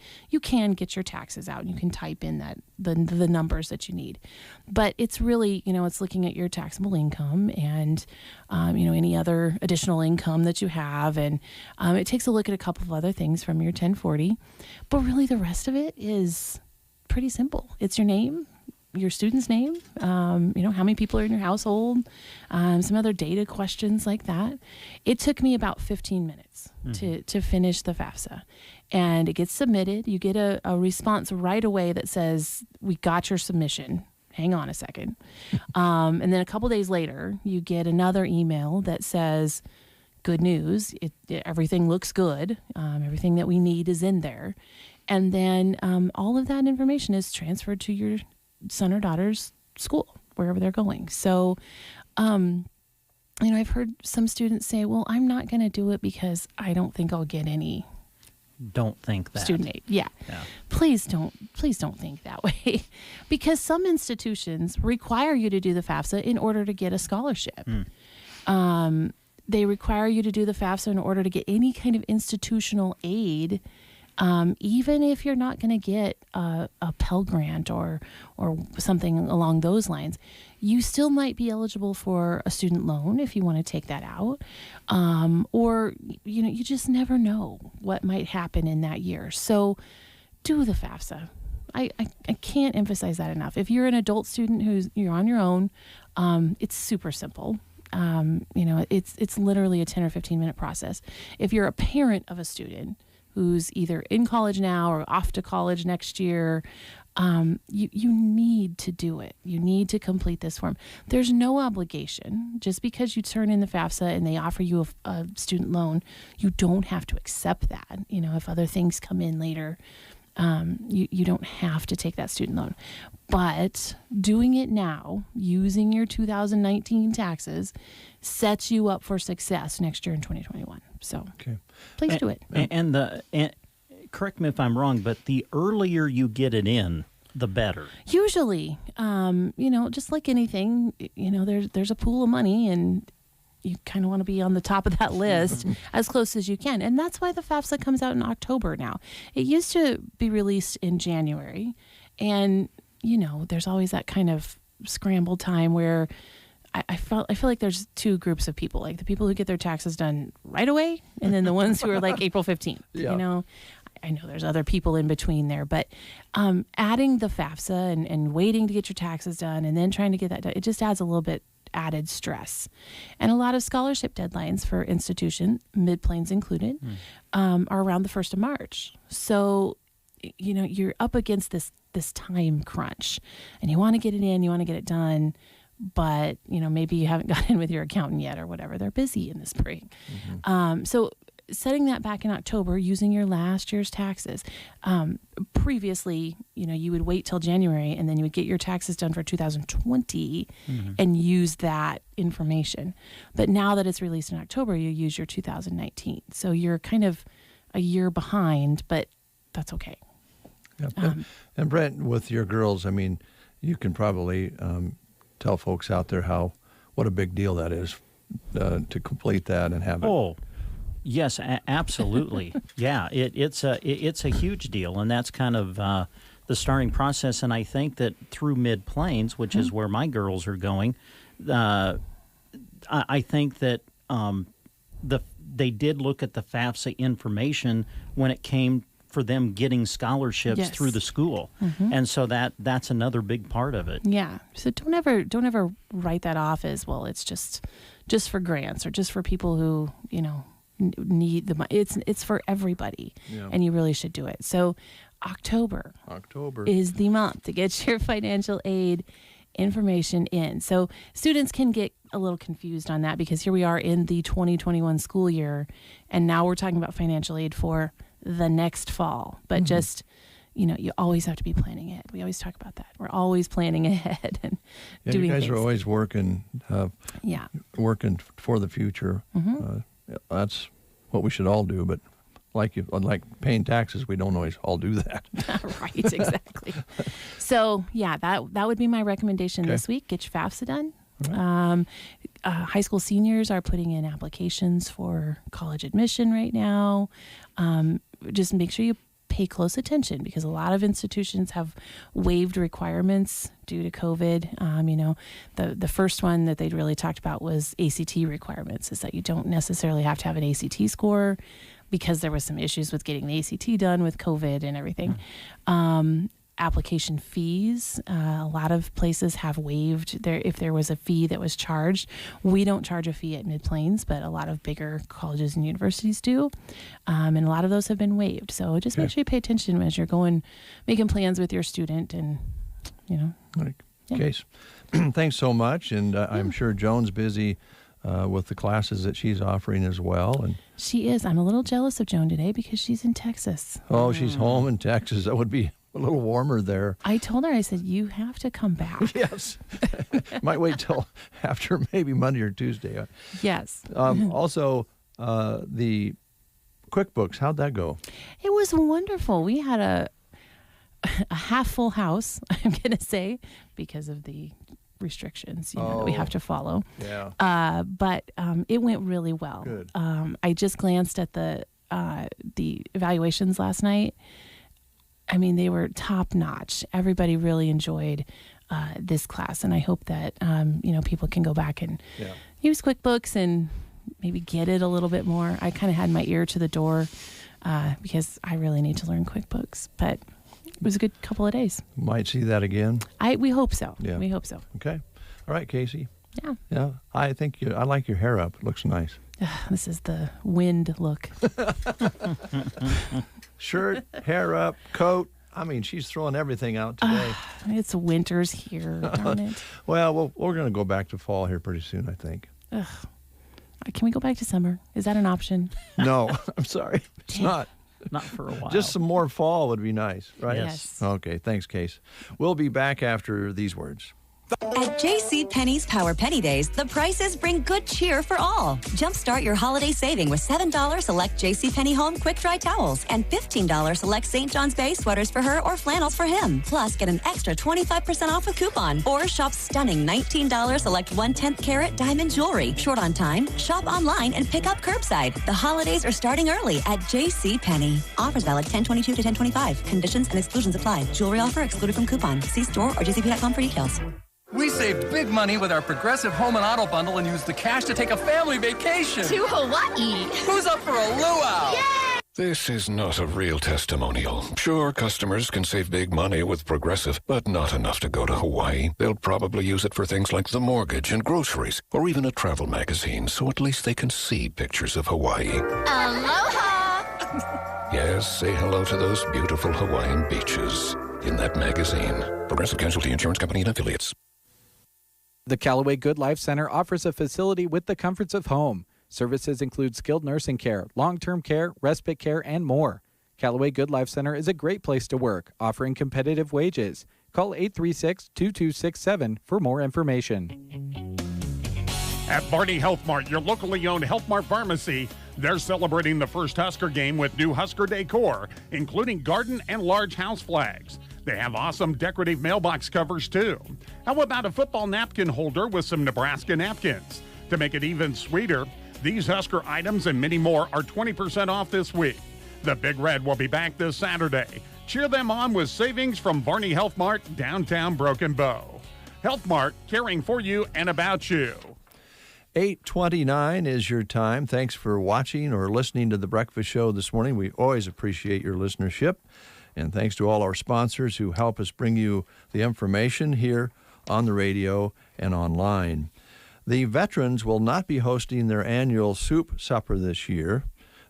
get your taxes out and you can type in the numbers that you need. But it's really, it's looking at your taxable income and, any other additional income that you have. And it takes a look at a couple of other things from your 1040. But really the rest of it is pretty simple. It's your name, your student's name, how many people are in your household, some other data questions like that. It took me about 15 minutes to finish the FAFSA. And it gets submitted. You get a response right away that says, we got your submission. Hang on a second. And then a couple days later, you get another email that says, good news, everything looks good. Everything that we need is in there. And then all of that information is transferred to your son or daughter's school, wherever they're going. So, I've heard some students say, well, I'm not going to do it because I don't think I'll get any. Don't think that. Student aid. Yeah. Please don't think that way. Because some institutions require you to do the FAFSA in order to get a scholarship. They require you to do the FAFSA in order to get any kind of institutional aid, even if you're not going to get a Pell Grant or something along those lines. You still might be eligible for a student loan if you want to take that out, or you just never know what might happen in that year. So, do the FAFSA. I can't emphasize that enough. If you're an adult student you're on your own, it's super simple. It's literally a 10 or 15 minute process. If you're a parent of a student, who's either in college now or off to college next year, you need to do it. You need to complete this form. There's no obligation. Just because you turn in the FAFSA and they offer you a student loan, you don't have to accept that. You know, if other things come in later, you don't have to take that student loan. But doing it now, using your 2019 taxes, sets you up for success next year in 2021. So please do it. And correct me if I'm wrong, but the earlier you get it in, the better. Usually, just like anything, there's a pool of money, and you kind of want to be on the top of that list as close as you can. And that's why the FAFSA comes out in October now. It used to be released in January. And, there's always that kind of scramble time where I feel like there's two groups of people, like the people who get their taxes done right away, and then the ones who are like April 15th. Yeah. I know there's other people in between there, but adding the FAFSA and waiting to get your taxes done and then trying to get that done, it just adds a little bit added stress. And a lot of scholarship deadlines for institution, Mid-Plains included, are around the 1st of March. So, you're up against this time crunch, and you want to get it in, you want to get it done, but, maybe you haven't got in with your accountant yet or whatever. They're busy in the spring. So setting that back in October, using your last year's taxes. Previously, you would wait till January and then you would get your taxes done for 2020 and use that information. But now that it's released in October, you use your 2019. So you're kind of a year behind, but that's okay. Yep. And Brent, with your girls, I mean, you can probably tell folks out there what a big deal that is to complete that and have it. Oh, yes, absolutely. Yeah, it's a huge deal, and that's kind of the starting process. And I think that through Mid-Plains, which is where my girls are going, I think that they did look at the FAFSA information when it came for them getting scholarships through the school, and so that's another big part of it. Yeah. So don't ever write that off as, well, it's just for grants or just for people who need the money. It's for everybody, and you really should do it. So October is the month to get your financial aid information in. So students can get a little confused on that, because here we are in the 2021 school year, and now we're talking about financial aid for the next fall. But just, you always have to be planning ahead. We always talk about that. We're always planning ahead and doing you guys things. are always working working for the future. That's what we should all do, but like paying taxes, we don't always all do that. Right, exactly. So, that would be my recommendation this week. Get your FAFSA done. Right. High school seniors are putting in applications for college admission right now. Just make sure you pay close attention, because a lot of institutions have waived requirements due to COVID. The first one that they'd really talked about was ACT requirements, is that you don't necessarily have to have an ACT score, because there was some issues with getting the ACT done with COVID and everything. Application fees, a lot of places have waived if there was a fee that was charged. We don't charge a fee at Mid-Plains, but a lot of bigger colleges and universities do, and a lot of those have been waived. So just make sure you pay attention as you're making plans with your student, and Case, thanks so much, and I'm sure Joan's busy with the classes that she's offering as well. And she is. I'm a little jealous of Joan today because she's in Texas. Oh, she's home in Texas. That would be a little warmer there. I told her, I said, you have to come back. Yes. Might wait till after maybe Monday or Tuesday. Yes. Also, the QuickBooks, how'd that go? It was wonderful. We had a half full house, I'm going to say, because of the restrictions that we have to follow. Yeah. But it went really well. Good. I just glanced at the evaluations last night. I mean, they were top notch. Everybody really enjoyed this class, and I hope that people can go back and use QuickBooks and maybe get it a little bit more. I kind of had my ear to the door because I really need to learn QuickBooks, but it was a good couple of days. Might see that again. We hope so. Yeah. We hope so. Okay. All right, Casey. Yeah. Yeah, I think I like your hair up. It looks nice. This is the wind look. Shirt, hair up, coat. I mean, she's throwing everything out today. It's winter's here, darn it. Well, we're going to go back to fall here pretty soon, I think. Ugh. Can we go back to summer? Is that an option? No, I'm sorry. It's not. Not for a while. Just some more fall would be nice, right? Yes. Okay, thanks, Case. We'll be back after these words. At JCPenney's Power Penny Days, the prices bring good cheer for all. Jumpstart your holiday saving with $7 select JCPenney Home Quick Dry Towels and $15 select St. John's Bay sweaters for her or flannels for him. Plus, get an extra 25% off with coupon. Or shop stunning $19 select 1/10 carat diamond jewelry. Short on time, shop online and pick up curbside. The holidays are starting early at JCPenney. Offers valid 10/22 to 10/25. Conditions and exclusions apply. Jewelry offer excluded from coupon. See store or jcp.com for details. We saved big money with our Progressive Home and Auto Bundle and used the cash to take a family vacation. To Hawaii. Who's up for a luau? Yay! This is not a real testimonial. Sure, customers can save big money with Progressive, but not enough to go to Hawaii. They'll probably use it for things like the mortgage and groceries, or even a travel magazine, so at least they can see pictures of Hawaii. Aloha! Yes, say hello to those beautiful Hawaiian beaches in that magazine. Progressive Casualty Insurance Company and Affiliates. The Callaway Good Life Center offers a facility with the comforts of home. Services include skilled nursing care, long-term care, respite care, and more. Callaway Good Life Center is a great place to work, offering competitive wages. Call 836-2267 for more information. At Barney Health Mart, your locally owned Health Mart pharmacy, they're celebrating the first Husker game with new Husker decor, including garden and large house flags. They have awesome decorative mailbox covers, too. How about a football napkin holder with some Nebraska napkins? To make it even sweeter, these Husker items and many more are 20% off this week. The Big Red will be back this Saturday. Cheer them on with savings from Barney Health Mart, downtown Broken Bow. Health Mart, caring for you and about you. 8:29 is your time. Thanks for watching or listening to The Breakfast Show this morning. We always appreciate your listenership. And thanks to all our sponsors who help us bring you the information here on the radio and online. The veterans will not be hosting their annual soup supper this year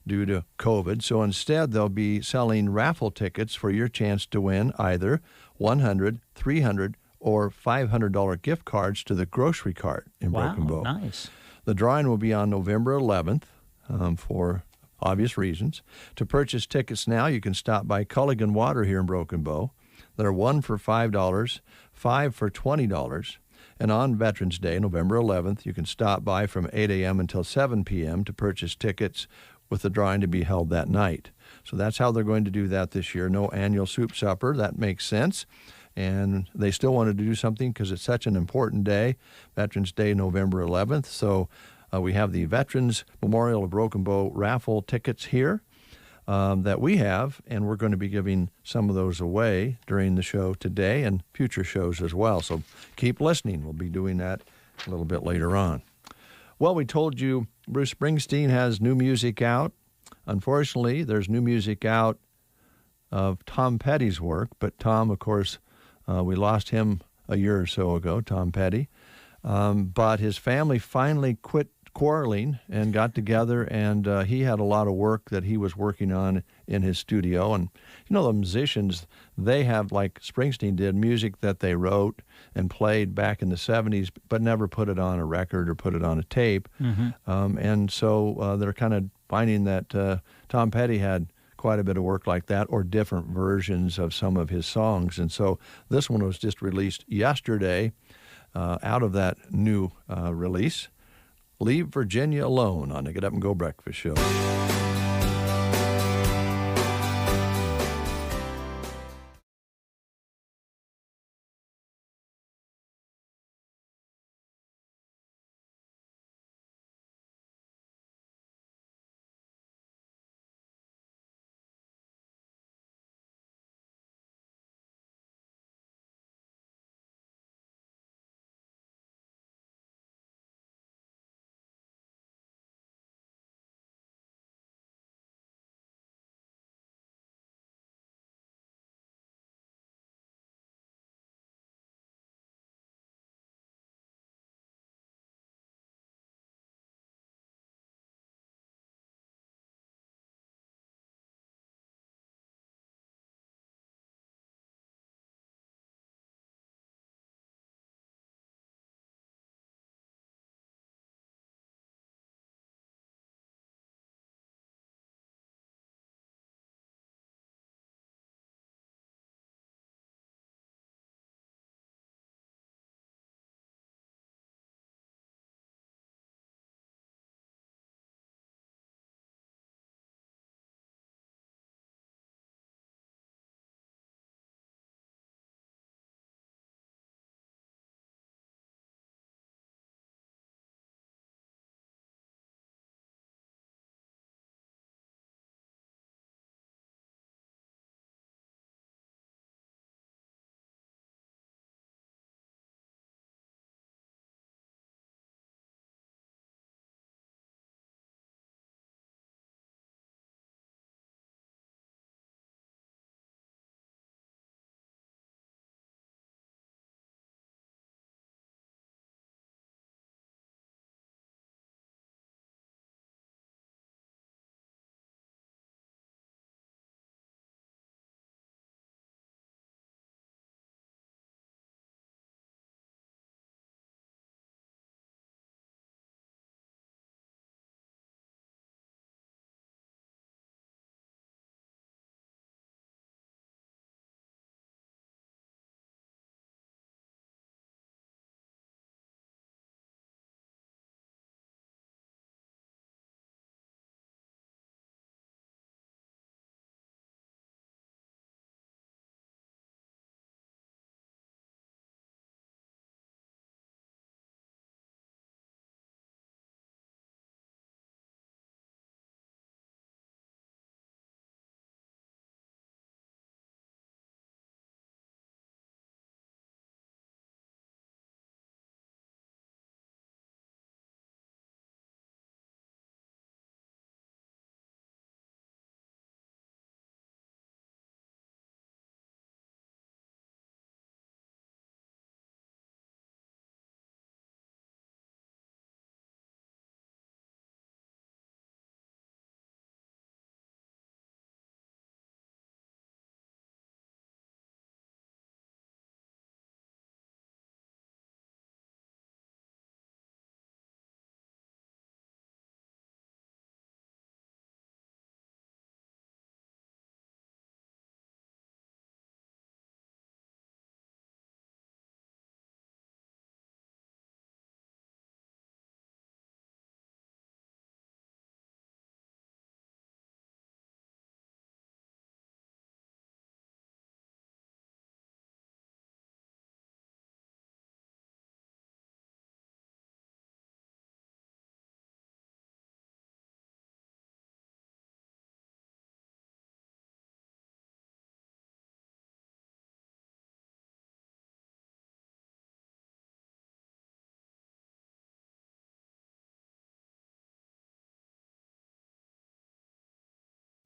due to COVID, so instead they'll be selling raffle tickets for your chance to win either $100, $300, or $500 gift cards to the grocery cart in Broken Bow. Nice. The drawing will be on November 11th for obvious reasons. To purchase tickets now, you can stop by Culligan Water here in Broken Bow. They're 1 for $5, 5 for $20. And on Veterans Day, November 11th, you can stop by from 8 a.m. until 7 p.m. to purchase tickets with the drawing to be held that night. So that's how they're going to do that this year. No annual soup supper. That makes sense. And they still wanted to do something because it's such an important day, Veterans Day, November 11th. So we have the Veterans Memorial of Broken Bow raffle tickets here that we have, and we're going to be giving some of those away during the show today and future shows as well. So keep listening. We'll be doing that a little bit later on. Well, we told you Bruce Springsteen has new music out. Unfortunately, there's new music out of Tom Petty's work, but Tom, of course, we lost him a year or so ago, Tom Petty. But his family finally quit quarreling and got together, and he had a lot of work that he was working on in his studio. And, you know, the musicians, they have, like Springsteen did, music that they wrote and played back in the 70s, but never put it on a record or put it on a tape. Mm-hmm. And so they're kind of finding that Tom Petty had quite a bit of work like that, or different versions of some of his songs. And so this one was just released yesterday out of that new release. Leave Virginia Alone on the Get Up and Go Breakfast Show.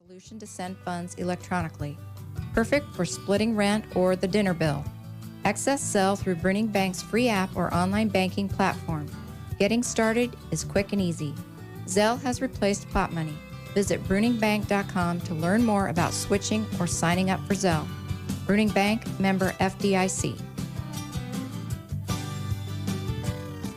Solution to send funds electronically. Perfect for splitting rent or the dinner bill. Access Zelle through Bruning Bank's free app or online banking platform. Getting started is quick and easy. Zelle has replaced Plot Money. Visit bruningbank.com to learn more about switching or signing up for Zelle. Bruning Bank, member FDIC.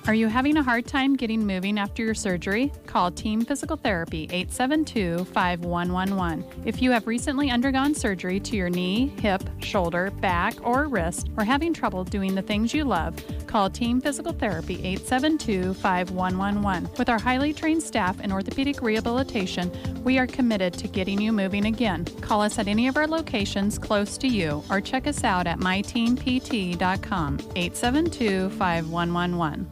Are you having a hard time getting moving after your surgery? Call Team Physical Therapy 872-5111. If you have recently undergone surgery to your knee, hip, shoulder, back, or wrist, or having trouble doing the things you love, call Team Physical Therapy 872-5111. With our highly trained staff in orthopedic rehabilitation, we are committed to getting you moving again. Call us at any of our locations close to you or check us out at myteampt.com 872-5111.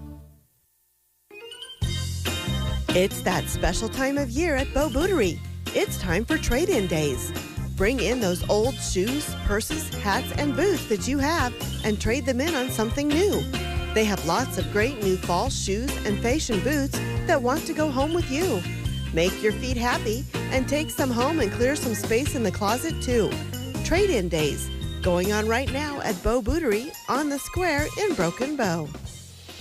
It's that special time of year at Bow Bootery. It's time for trade-in days. Bring in those old shoes, purses, hats, and boots that you have and trade them in on something new. They have lots of great new fall shoes and fashion boots that want to go home with you. Make your feet happy and take some home and clear some space in the closet too. Trade-in days going on right now at Bow Bootery on the square in Broken Bow.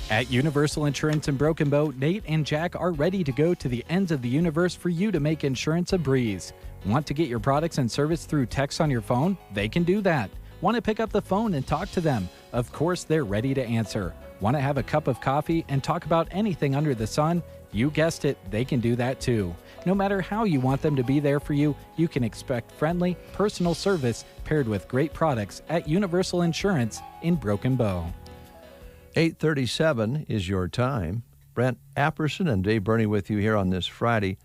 At Universal Insurance in Broken Bow, Nate and Jack are ready to go to the ends of the universe for you to make insurance a breeze. Want to get your products and service through text on your phone? They can do that. Want to pick up the phone and talk to them? Of course, they're ready to answer. Want to have a cup of coffee and talk about anything under the sun? You guessed it, they can do that too. No matter how you want them to be there for you, you can expect friendly, personal service paired with great products at Universal Insurance in Broken Bow. 8:37 is your time. Brent Apperson and Dave Burney with you here on this Friday.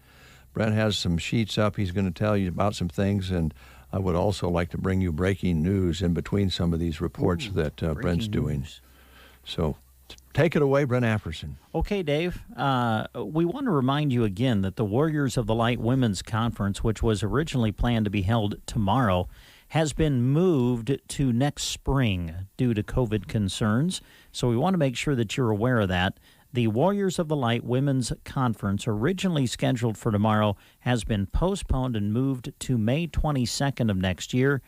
Brent has some sheets up. He's going to tell you about some things, and I would also like to bring you breaking news in between some of these reports that Brent's doing. So take it away, Brent Apperson. Okay, Dave. We want to remind you again that the Warriors of the Light Women's Conference, which was originally planned to be held tomorrow, has been moved to next spring due to COVID concerns. So we want to make sure that you're aware of that. The Warriors of the Light Women's Conference, originally scheduled for tomorrow, has been postponed and moved to May 22nd of next year.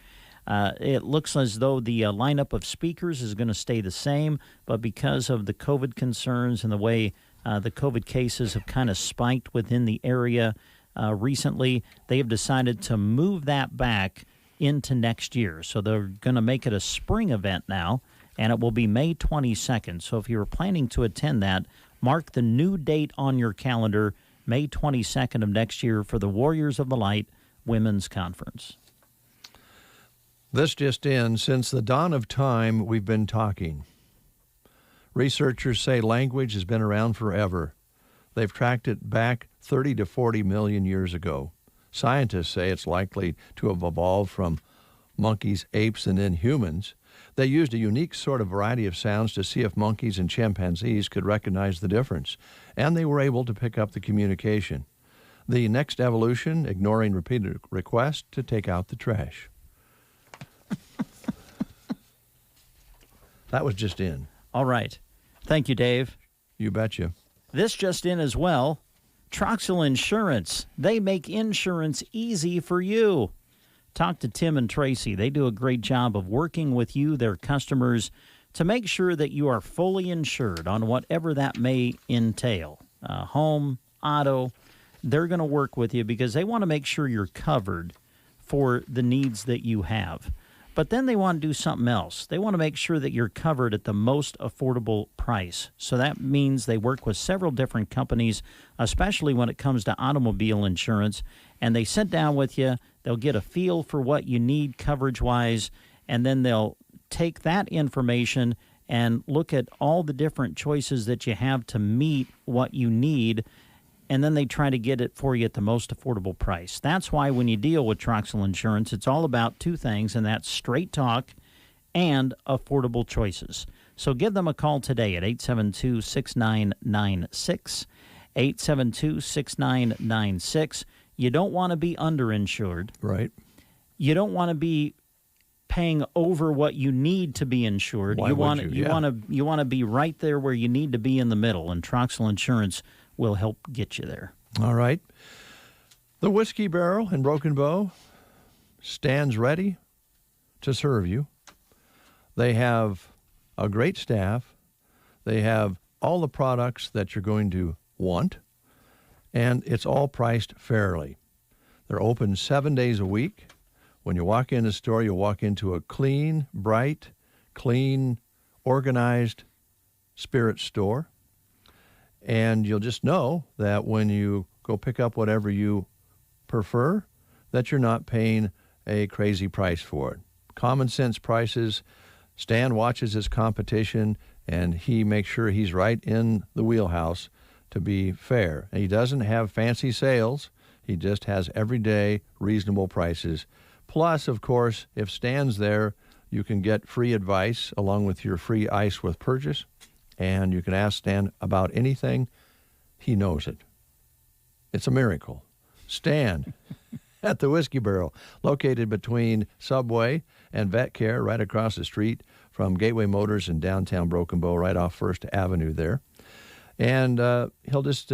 It looks as though the lineup of speakers is going to stay the same, but because of the COVID concerns and the way the COVID cases have kind of spiked within the area recently, they have decided to move that back into next year. So they're going to make it a spring event now, and it will be May 22nd. So if you were planning to attend that, mark the new date on your calendar, May 22nd of next year, for the Warriors of the Light Women's Conference. This just in, since the dawn of time, we've been talking. Researchers say language has been around forever. They've tracked it back 30 to 40 million years ago. Scientists say it's likely to have evolved from monkeys, apes, and then humans. They used a unique sort of variety of sounds to see if monkeys and chimpanzees could recognize the difference, and they were able to pick up the communication. The next evolution, ignoring repeated requests to take out the trash. That was just in. All right. Thank you, Dave. You betcha. This just in as well. Troxel Insurance. They make insurance easy for you. Talk to Tim and Tracy. They do a great job of working with you, their customers, to make sure that you are fully insured on whatever that may entail. Home, auto, they're going to work with you because they want to make sure you're covered for the needs that you have. But then they want to do something else. They want to make sure that you're covered at the most affordable price. So that means they work with several different companies, especially when it comes to automobile insurance, and they sit down with you. They'll get a feel for what you need coverage-wise, and then they'll take that information and look at all the different choices that you have to meet what you need, and then they try to get it for you at the most affordable price. That's why when you deal with Troxel Insurance, it's all about two things, and that's straight talk and affordable choices. So give them a call today at 872-6996, 872-6996. You don't want to be underinsured. Right. You don't want to be paying over what you need to be insured. Why you would want you? you Yeah. want to be right there where you need to be in the middle, and Troxel Insurance will help get you there. All right. The Whiskey Barrel in Broken Bow stands ready to serve you. They have a great staff. They have all the products that you're going to want, and it's all priced fairly. They're open 7 days a week. When you walk in the store, you'll walk into a clean, bright, clean, organized spirit store, and you'll just know that when you go pick up whatever you prefer, that you're not paying a crazy price for it. Common sense prices. Stan watches his competition, and he makes sure he's right in the wheelhouse to be fair. And he doesn't have fancy sales. He just has everyday reasonable prices. Plus, of course, if Stan's there, you can get free advice along with your free ice with purchase, and you can ask Stan about anything. He knows it. It's a miracle. Stan at the Whiskey Barrel, located between Subway and Vet Care, right across the street from Gateway Motors in downtown Broken Bow, right off First Avenue there. And he'll just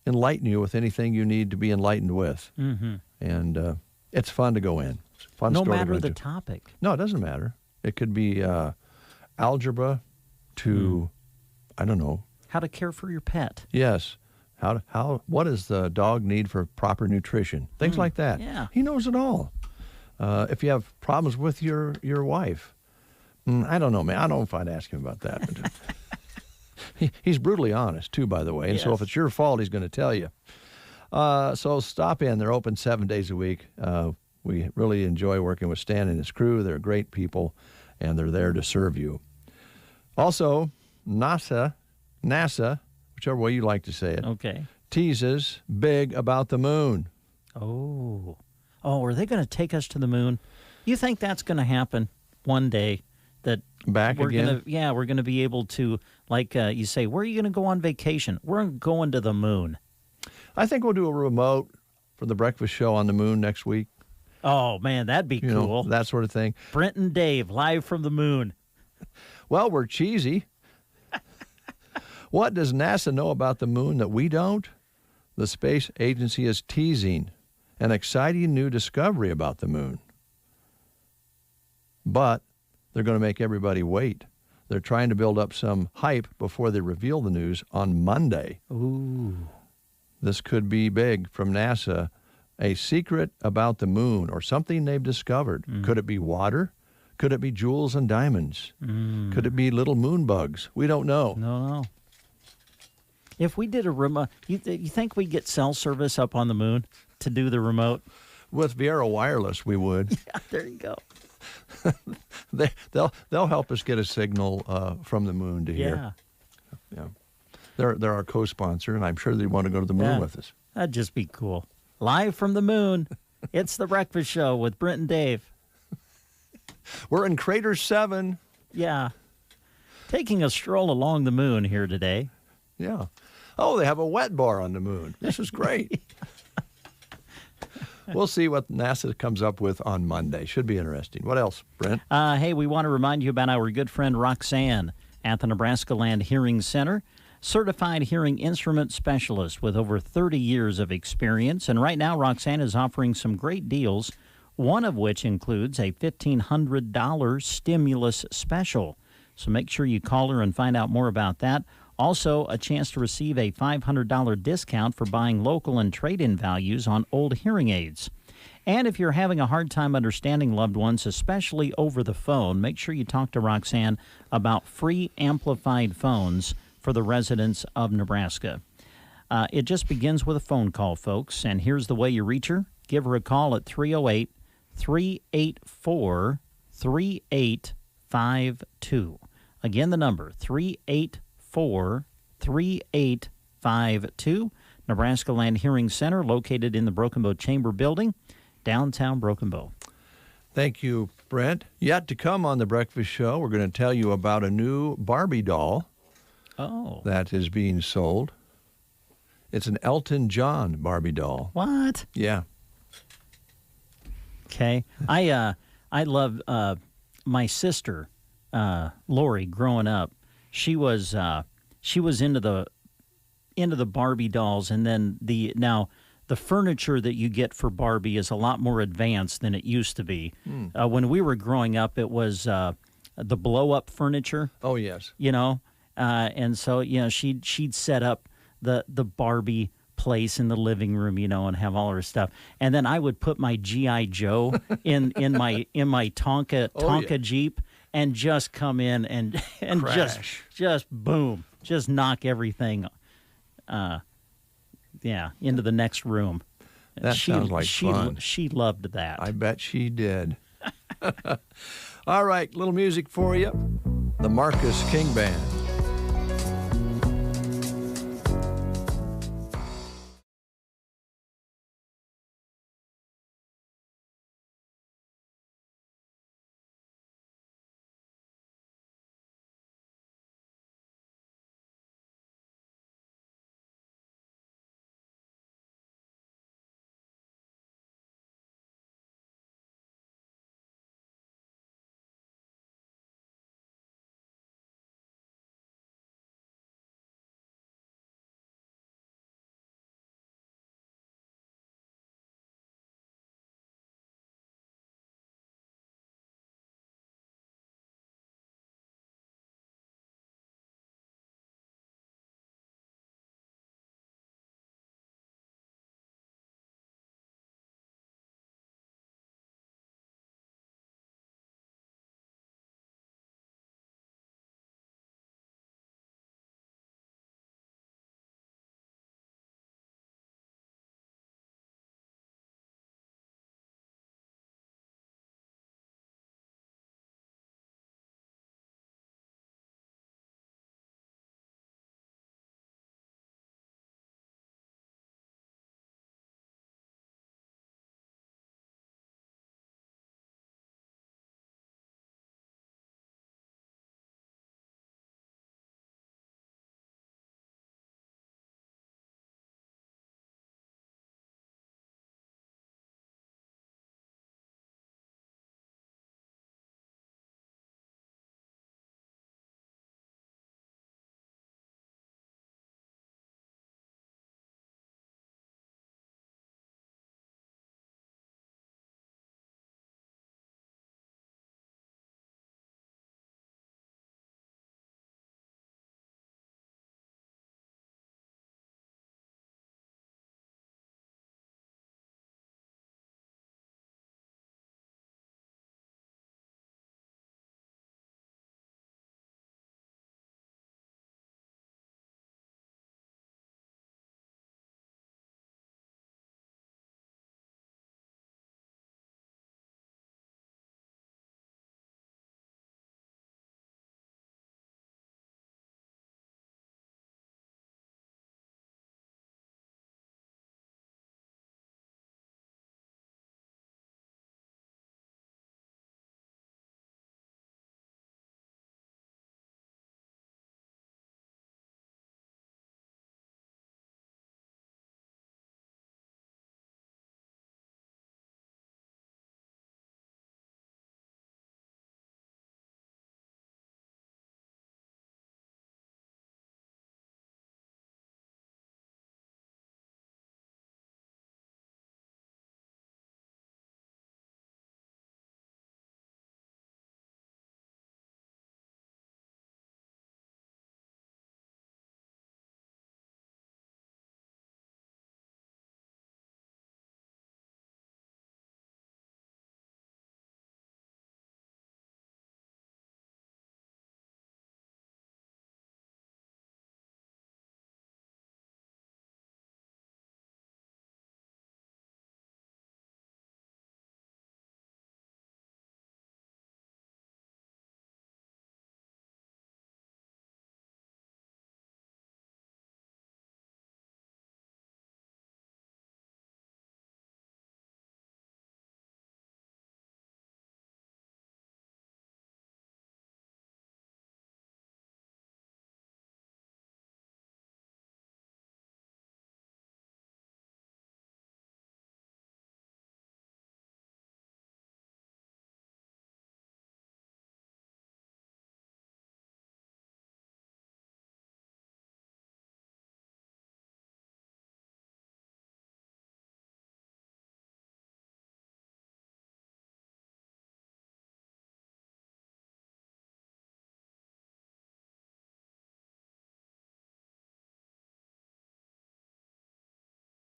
enlighten you with anything you need to be enlightened with. Mm-hmm. And it's fun to go in. It's a fun No store to matter go the into. topic. No, it doesn't matter. It could be algebra to, I don't know. How to care for your pet. Yes. What does the dog need for proper nutrition? Things like that. Yeah. He knows it all. If you have problems with your wife, I don't know, man. I don't know if I'd ask him about that. He's brutally honest, too, by the way. And so if it's your fault, he's going to tell you. So stop in. They're open 7 days a week. We really enjoy working with Stan and his crew. They're great people, and they're there to serve you. Also, NASA, whichever way you like to say it, okay, teases big about the moon. Oh, are they going to take us to the moon? You think that's going to happen one day? That back we're again? We're going to be able to, like you say, where are you going to go on vacation? We're going to the moon. I think we'll do a remote for the breakfast show on the moon next week. Oh, man, that'd be You cool. know, that sort of thing. Brent and Dave, live from the moon. Well, we're cheesy. What does NASA know about the moon that we don't? The space agency is teasing an exciting new discovery about the moon. But they're going to make everybody wait. They're trying to build up some hype before they reveal the news on Monday. Ooh. This could be big from NASA. A secret about the moon or something they've discovered. Could it be water? Could it be jewels and diamonds? Could it be little moon bugs? We don't know. No. If we did a remote, you think we'd get cell service up on the moon to do the remote? With Viera Wireless, we would. Yeah, there you go. They'll help us get a signal from the moon to hear. Yeah. They're our co-sponsor, and I'm sure they want to go to the moon with us. That'd just be cool. Live from the moon, it's The Breakfast Show with Brent and Dave. We're in Crater 7. Yeah. Taking a stroll along the moon here today. Yeah. Oh, they have a wet bar on the moon. This is great. We'll see what NASA comes up with on Monday. Should be interesting. What else, Brent? Hey, we want to remind you about our good friend Roxanne at the Nebraska Land Hearing Center. Certified hearing instrument specialist with over 30 years of experience. And right now, Roxanne is offering some great deals, one of which includes a $1,500 stimulus special. So make sure you call her and find out more about that. Also, a chance to receive a $500 discount for buying local and trade-in values on old hearing aids. And if you're having a hard time understanding loved ones, especially over the phone, make sure you talk to Roxanne about free amplified phones for the residents of Nebraska. It just begins with a phone call, folks, and here's the way you reach her. Give her a call at 308-384-3852. Again, the number, 384-3852. Nebraska Land Hearing Center, located in the Broken Bow Chamber Building, downtown Broken Bow. Thank you, Brent. Yet to come on The Breakfast Show, we're going to tell you about a new Barbie doll that is being sold. It's an Elton John Barbie doll. What? Yeah. Okay. I love my sister, Lori, growing up. She was into the Barbie dolls, and then the the furniture that you get for Barbie is a lot more advanced than it used to be. When we were growing up, it was the blow-up furniture. Oh, yes. And so she'd set up the Barbie place in the living room, and have all her stuff. And then I would put my G.I. Joe in my Tonka Jeep and just come in and just boom, just knock everything into the next room. That sounds like fun. She loved that. I bet she did. All right, little music for you. The Marcus King Band.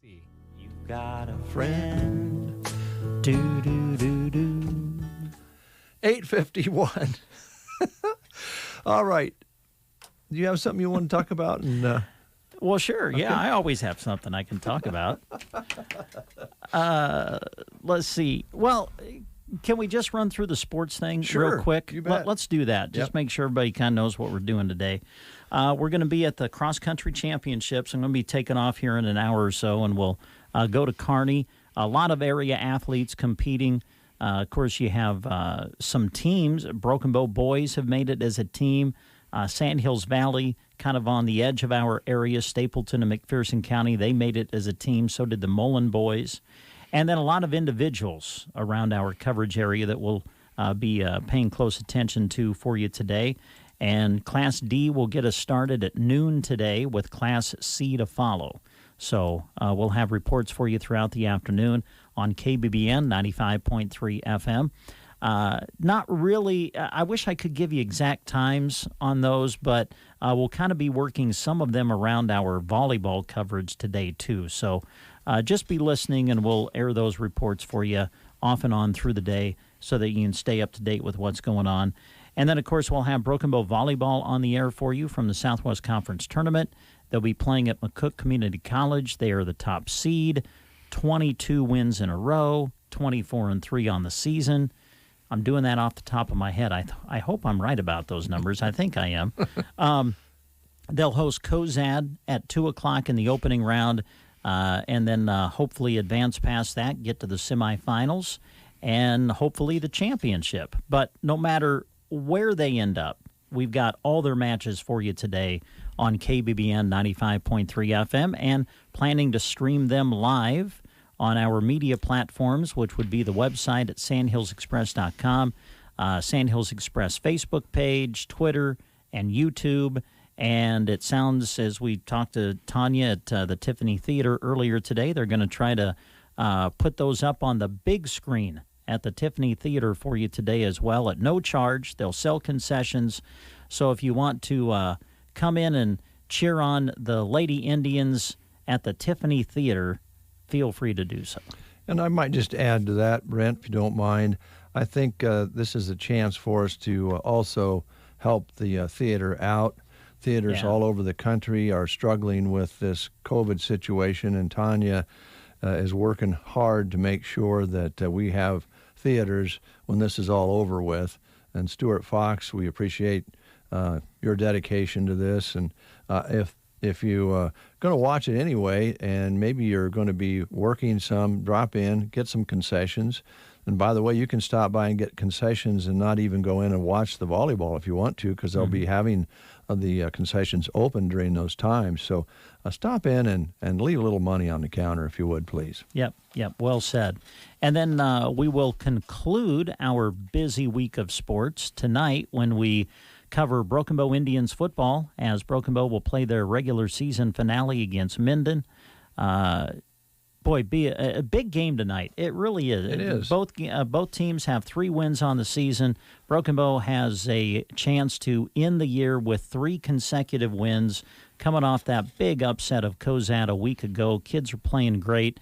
You've got a friend. Do, do, do, do. 8:51. All right. Do you have something you want to talk about? Well, sure. Okay. Yeah, I always have something I can talk about. Let's see. Well, can we just run through the sports thing Sure, real quick? you bet. Let's do that. Just Yep. make sure everybody kind of knows what we're doing today. We're going to be at the cross-country championships. I'm going to be taking off here in an hour or so, and we'll go to Kearney. A lot of area athletes competing. Of course, you have some teams. Broken Bow boys have made it as a team. Sandhills Valley, kind of on the edge of our area, Stapleton and McPherson County, they made it as a team. So did the Mullen boys. And then a lot of individuals around our coverage area that we'll be paying close attention to for you today. And Class D will get us started at noon today with Class C to follow. So we'll have reports for you throughout the afternoon on KBBN 95.3 FM. Not really. I wish I could give you exact times on those, but we'll kind of be working some of them around our volleyball coverage today, too. So just be listening, and we'll air those reports for you off and on through the day so that you can stay up to date with what's going on. And then, of course, we'll have Broken Bow Volleyball on the air for you from the Southwest Conference Tournament. They'll be playing at McCook Community College. They are the top seed, 22 wins in a row, 24-3 on the season. I'm doing that off the top of my head. I hope I'm right about those numbers. I think I am. They'll host Cozad at 2 o'clock in the opening round, and then hopefully advance past that, get to the semifinals, and hopefully the championship. But no matter where they end up, we've got all their matches for you today on KBBN 95.3 FM and planning to stream them live on our media platforms, which would be the website at sandhillsexpress.com, Sandhills Express Facebook page, Twitter, and YouTube. And it sounds, as we talked to Tanya at the Tiffany Theater earlier today, they're going to try to put those up on the big screen at the Tiffany Theater for you today as well at no charge. They'll sell concessions. So if you want to come in and cheer on the Lady Indians at the Tiffany Theater, feel free to do so. And I might just add to that, Brent, if you don't mind. I think this is a chance for us to also help the theater out. Theaters all over the country are struggling with this COVID situation, and Tanya is working hard to make sure that we have theaters when this is all over with. And Stuart Fox, we appreciate your dedication to this. And if you going to watch it anyway, and maybe you're going to be working some, drop in, get some concessions. And by the way, you can stop by and get concessions and not even go in and watch the volleyball if you want to, because they'll be having the concessions open during those times. So stop in and leave a little money on the counter if you would, please. Yep, well said. And then we will conclude our busy week of sports tonight when we cover Broken Bow Indians football, as Broken Bow will play their regular season finale against Minden. Be a big game tonight. It really is. It is. Both teams have 3 wins on the season. Broken Bow has a chance to end the year with 3 consecutive wins, coming off that big upset of Cozad a week ago. Kids are playing great.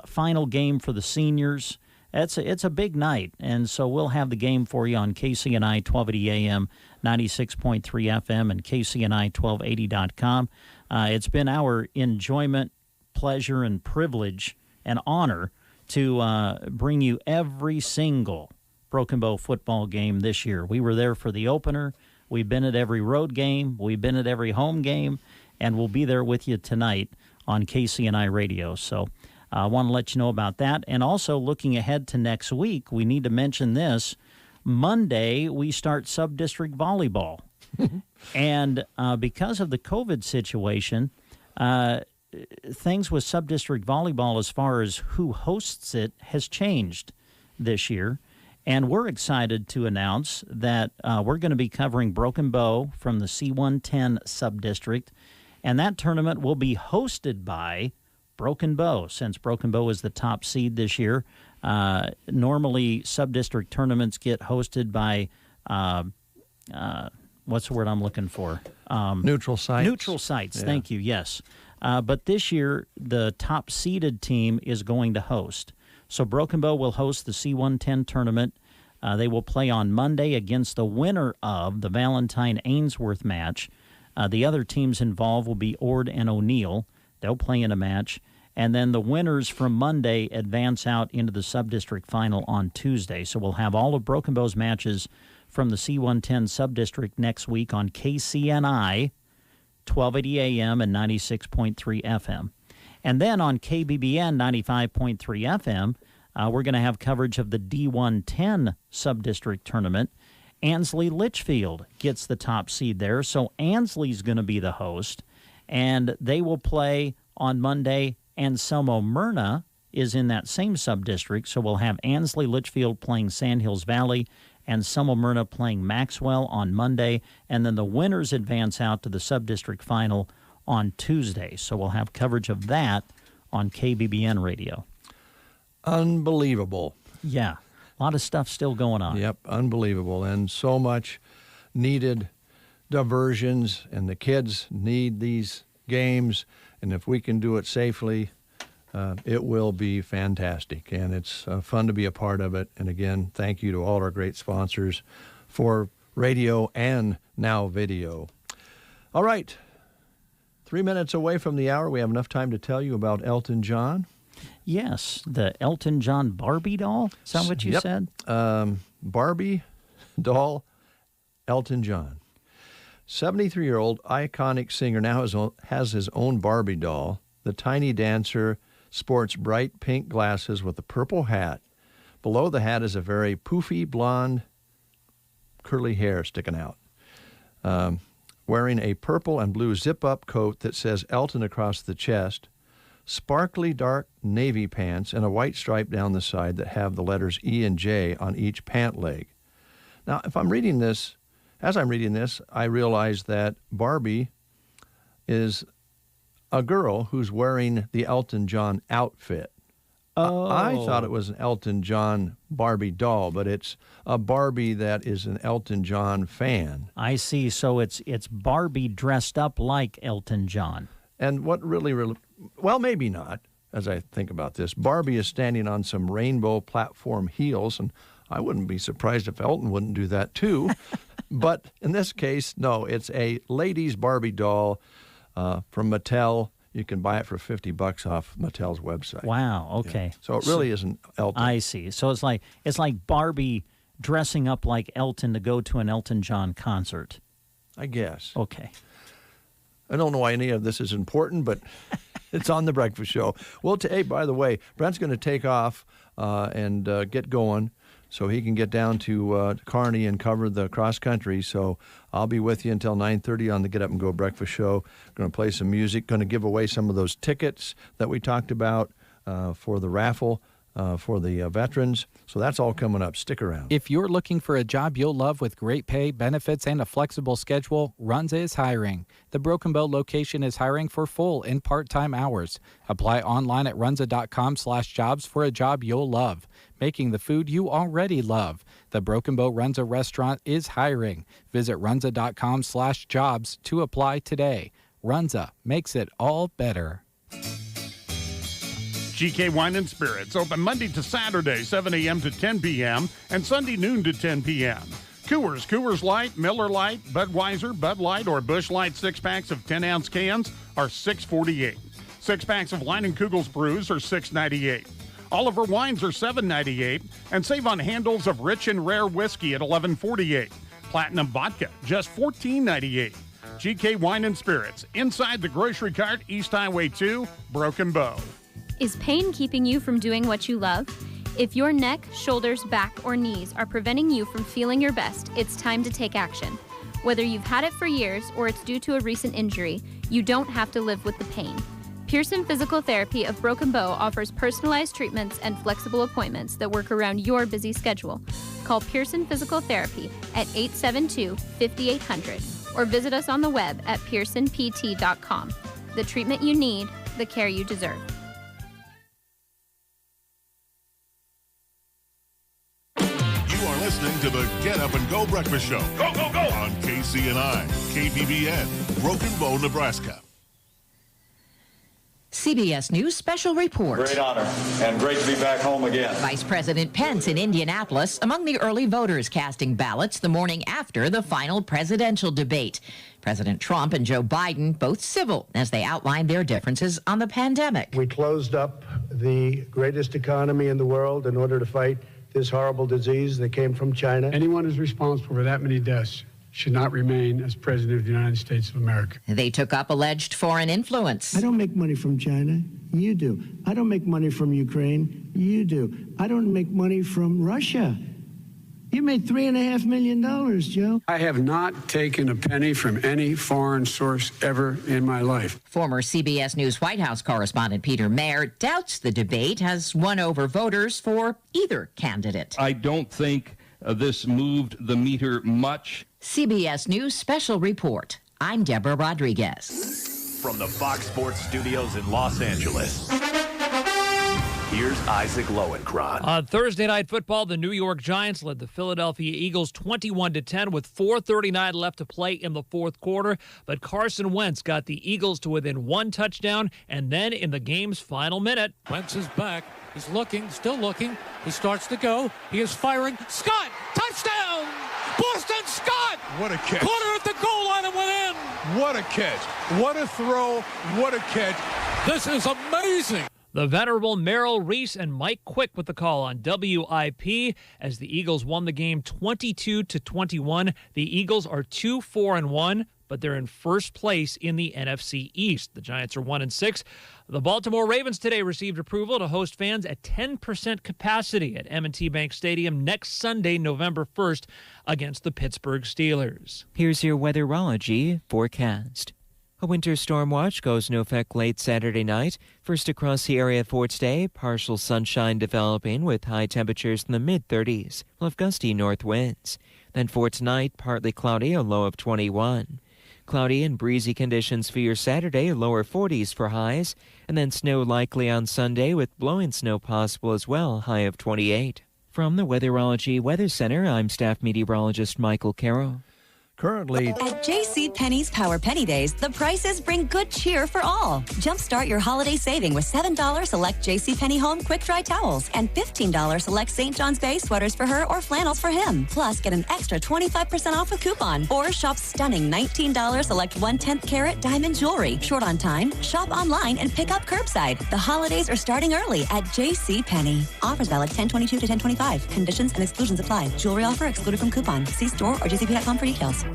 Final game for the seniors. It's a big night, and so we'll have the game for you on KCNI 1280 AM, 96.3 FM, and KCNI1280.com. It's been our enjoyment, pleasure, and privilege and honor to bring you every single Broken Bow football game this year. We were there for the opener. We've been at every road game. We've been at every home game, and we'll be there with you tonight on KCNI Radio. So I want to let you know about that. And also, looking ahead to next week, we need to mention this. Monday, we start sub-district volleyball. And because of the COVID situation, things with sub-district volleyball as far as who hosts it has changed this year. And we're excited to announce that we're going to be covering Broken Bow from the C110 sub-district. And that tournament will be hosted by Broken Bow, since Broken Bow is the top seed this year. Normally, sub-district tournaments get hosted by, what's the word I'm looking for? Neutral sites. Neutral sites, Yeah. Thank you, yes. But this year, the top-seeded team is going to host. So Broken Bow will host the C110 tournament. They will play on Monday against the winner of the Valentine-Ainsworth match. The other teams involved will be Ord and O'Neill. They'll play in a match. And then the winners from Monday advance out into the sub-district final on Tuesday. So we'll have all of Broken Bow's matches from the C110 sub-district next week on KCNI, 1280 AM and 96.3 FM. And then on KBBN 95.3 FM, we're going to have coverage of the D110 sub-district tournament. Ansley Litchfield gets the top seed there, so Ansley's going to be the host, and they will play on Monday. Anselmo Myrna is in that same sub-district, so we'll have Ansley Litchfield playing Sandhills Valley, Anselmo Myrna playing Maxwell on Monday, and then the winners advance out to the sub-district final on Tuesday. So we'll have coverage of that on KBBN radio. Unbelievable. Yeah, a lot of stuff still going on. Yep, unbelievable, and so much needed diversions, and the kids need these games, and if we can do it safely, it will be fantastic, and it's fun to be a part of it. And again, thank you to all our great sponsors for radio and now video. All right, 3 minutes away from the hour. We have enough time to tell you about Elton John. Yes, the Elton John Barbie doll. Is that what you said? Barbie doll, Elton John. 73-year-old iconic singer now has his own Barbie doll. The tiny dancer sports bright pink glasses with a purple hat. Below the hat is a very poofy blonde curly hair sticking out. Wearing a purple and blue zip-up coat that says Elton across the chest, sparkly dark navy pants, and a white stripe down the side that have the letters E and J on each pant leg. Now, as I'm reading this, I realize that Barbie is a girl who's wearing the Elton John outfit. Oh. I thought it was an Elton John Barbie doll, but it's a Barbie that is an Elton John fan. I see. So it's Barbie dressed up like Elton John. And what really, well, maybe not, as I think about this. Barbie is standing on some rainbow platform heels, and I wouldn't be surprised if Elton wouldn't do that too. But in this case, no, it's a ladies' Barbie doll from Mattel. You can buy it for $50 off Mattel's website. Wow, okay. Yeah. So it really isn't Elton. I see. So it's like Barbie dressing up like Elton to go to an Elton John concert. I guess. Okay. I don't know why any of this is important, but it's on The Breakfast Show. Well, hey, by the way, Brent's going to take off and get going so he can get down to Kearney and cover the cross country. So I'll be with you until 9:30 on the Get Up and Go Breakfast Show. Going to play some music, going to give away some of those tickets that we talked about for the raffle for the veterans. So that's all coming up. Stick around. If you're looking for a job you'll love with great pay, benefits, and a flexible schedule, Runza is hiring. The Broken Bow location is hiring for full and part-time hours. Apply online at runza.com/jobs for a job you'll love, making the food you already love. The Broken Bow Runza restaurant is hiring. Visit runza.com/jobs to apply today. Runza makes it all better. GK Wine and Spirits, open Monday to Saturday, 7 a.m. to 10 p.m., and Sunday noon to 10 p.m. Coors Light, Miller Lite, Budweiser, Bud Light, or Busch Light 6-packs of 10-ounce cans are $6.48. 6-packs of Leinenkugel's brews are $6.98. Oliver wines are $7.98, and save on handles of rich and rare whiskey at $11.48. Platinum vodka, just $14.98. GK Wine and Spirits, inside the grocery cart, East Highway 2, Broken Bow. Is pain keeping you from doing what you love? If your neck, shoulders, back, or knees are preventing you from feeling your best, it's time to take action. Whether you've had it for years or it's due to a recent injury, you don't have to live with the pain. Pearson Physical Therapy of Broken Bow offers personalized treatments and flexible appointments that work around your busy schedule. Call Pearson Physical Therapy at 872-5800 or visit us on the web at pearsonpt.com. The treatment you need, the care you deserve. Listening to the Get Up and Go Breakfast Show. Go, go, go! On KCNI, KBBN, Broken Bow, Nebraska. CBS News special report. Great honor and great to be back home again. Vice President Pence in Indianapolis among the early voters casting ballots the morning after the final presidential debate. President Trump and Joe Biden both civil as they outlined their differences on the pandemic. We closed up the greatest economy in the world in order to fight this horrible disease that came from China. Anyone who's responsible for that many deaths should not remain as President of the United States of America. They took up alleged foreign influence. I don't make money from China. You do. I don't make money from Ukraine. You do. I don't make money from Russia. You made $3.5 million, Joe. I have not taken a penny from any foreign source ever in my life. Former CBS News White House correspondent Peter Mayer doubts the debate has won over voters for either candidate. I don't think this moved the meter much. CBS News special report. I'm Deborah Rodriguez. From the Fox Sports Studios in Los Angeles, here's Isaac Lowenkron. On Thursday Night Football, the New York Giants led the Philadelphia Eagles 21-10 with 4:39 left to play in the fourth quarter. But Carson Wentz got the Eagles to within one touchdown, and then in the game's final minute. Wentz is back. He's looking, still looking. He starts to go. He is firing. Scott! Touchdown! Boston Scott! What a catch. Caught it at the goal line and went in. What a catch. What a throw. What a catch. This is amazing. The venerable Merrill Reese and Mike Quick with the call on WIP as the Eagles won the game 22-21. The Eagles are 2-4-1, but they're in first place in the NFC East. The Giants are 1-6. The Baltimore Ravens today received approval to host fans at 10% capacity at M&T Bank Stadium next Sunday, November 1st, against the Pittsburgh Steelers. Here's your weatherology forecast. A winter storm watch goes into effect late Saturday night. First across the area for today, partial sunshine developing with high temperatures in the mid-30s. We'll have gusty north winds. Then for tonight, partly cloudy, a low of 21. Cloudy and breezy conditions for your Saturday, lower 40s for highs. And then snow likely on Sunday with blowing snow possible as well, high of 28. From the Weatherology Weather Center, I'm staff meteorologist Michael Carroll. Currently, at JCPenney's Power Penny Days, the prices bring good cheer for all. Jumpstart your holiday saving with $7 select JCPenney Home Quick Dry Towels and $15 select St. John's Bay sweaters for her or flannels for him. Plus, get an extra 25% off with coupon. Or shop stunning $19 select 1/10 carat diamond jewelry. Short on time? Shop online and pick up curbside. The holidays are starting early at JCPenney. Offers valid 10/22 to 10/25. Conditions and exclusions apply. Jewelry offer excluded from coupon. See store or jcp.com for details.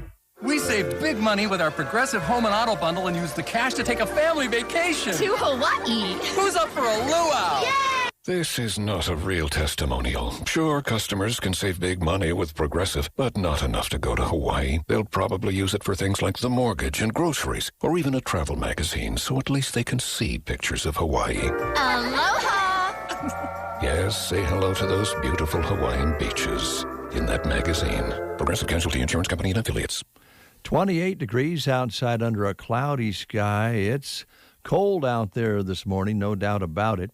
We saved big money with our Progressive Home and Auto Bundle and used the cash to take a family vacation. To Hawaii. Who's up for a luau? Yay! This is not a real testimonial. Sure, customers can save big money with Progressive, but not enough to go to Hawaii. They'll probably use it for things like the mortgage and groceries, or even a travel magazine, so at least they can see pictures of Hawaii. Aloha! Yes, say hello to those beautiful Hawaiian beaches in that magazine. Progressive Casualty Insurance Company and Affiliates. 28 degrees outside under a cloudy sky. It's cold out there this morning, no doubt about it.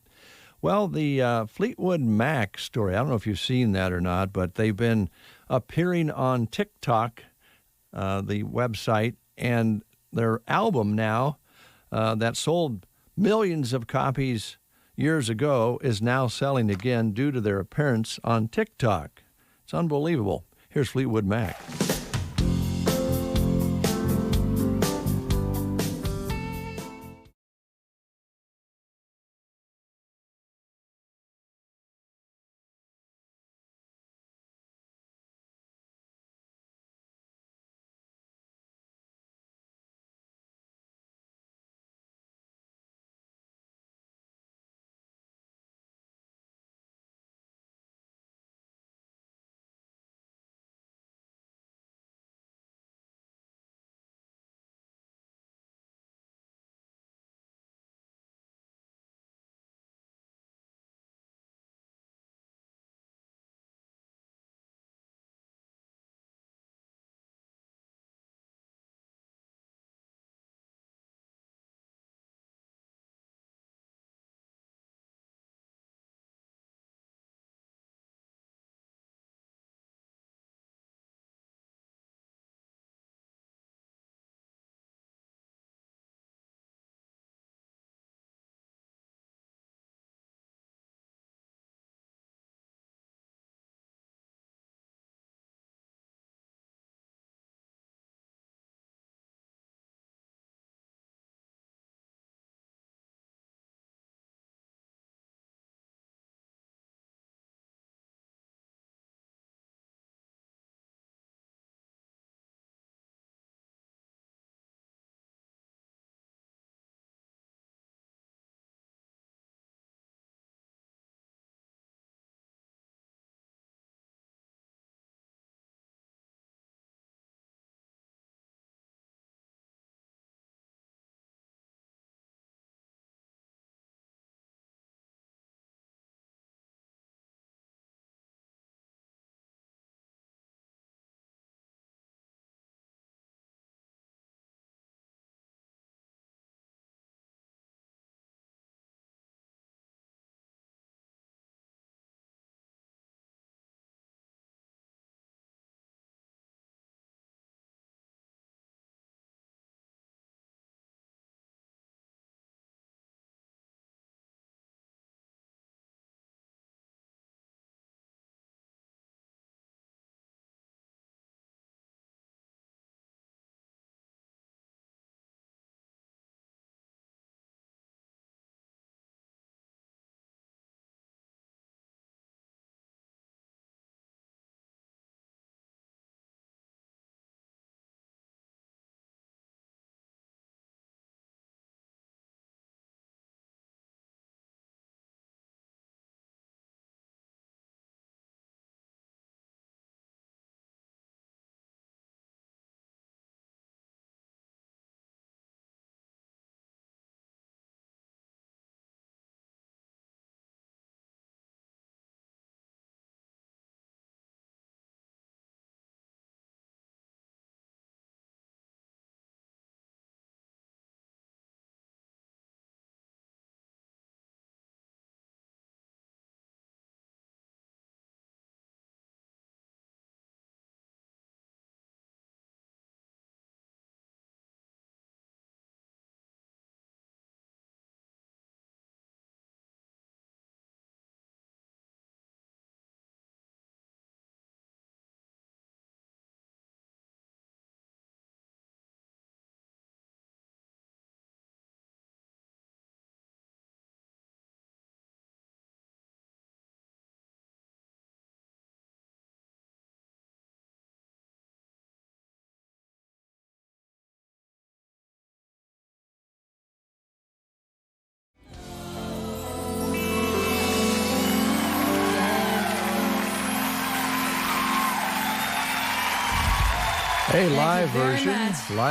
Well, the Fleetwood Mac story, I don't know if you've seen that or not, but they've been appearing on TikTok, the website, and their album now that sold millions of copies years ago is now selling again due to their appearance on TikTok. It's unbelievable. Here's Fleetwood Mac. A live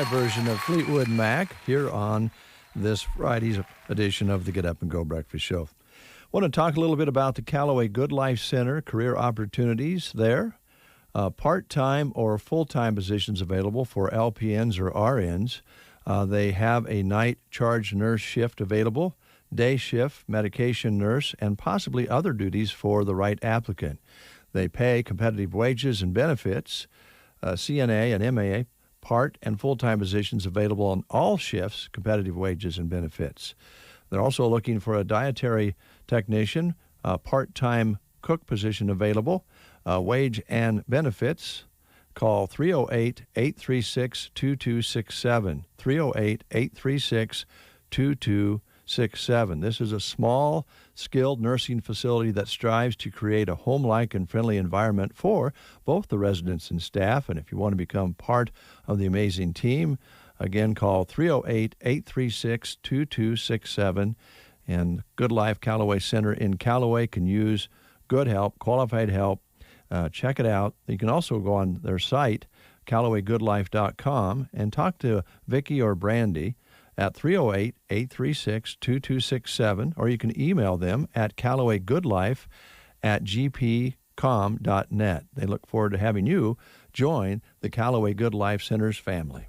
version of Fleetwood Mac here on this Friday's edition of the Get Up and Go Breakfast Show. Want to talk a little bit about the Callaway Good Life Center, career opportunities there. Part-time or full-time positions available for LPNs or RNs. They have a night charge nurse shift available, day shift, medication nurse, and possibly other duties for the right applicant. They pay competitive wages and benefits. CNA and MA, part and full-time positions available on all shifts, competitive wages and benefits. They're also looking for a dietary technician, part-time cook position available, wage and benefits. Call 308-836-2267, 308-836-2267. This is a small, skilled nursing facility that strives to create a home-like and friendly environment for both the residents and staff. And if you want to become part of the amazing team, again, call 308-836-2267. And Good Life Callaway Center in Callaway can use good help, qualified help. Check it out. You can also go on their site, CallawayGoodLife.com, and talk to Vicki or Brandy at 308-836-2267, or you can email them at CallawayGoodLife@gpcom.net. They look forward to having you join the Callaway Good Life Center's family.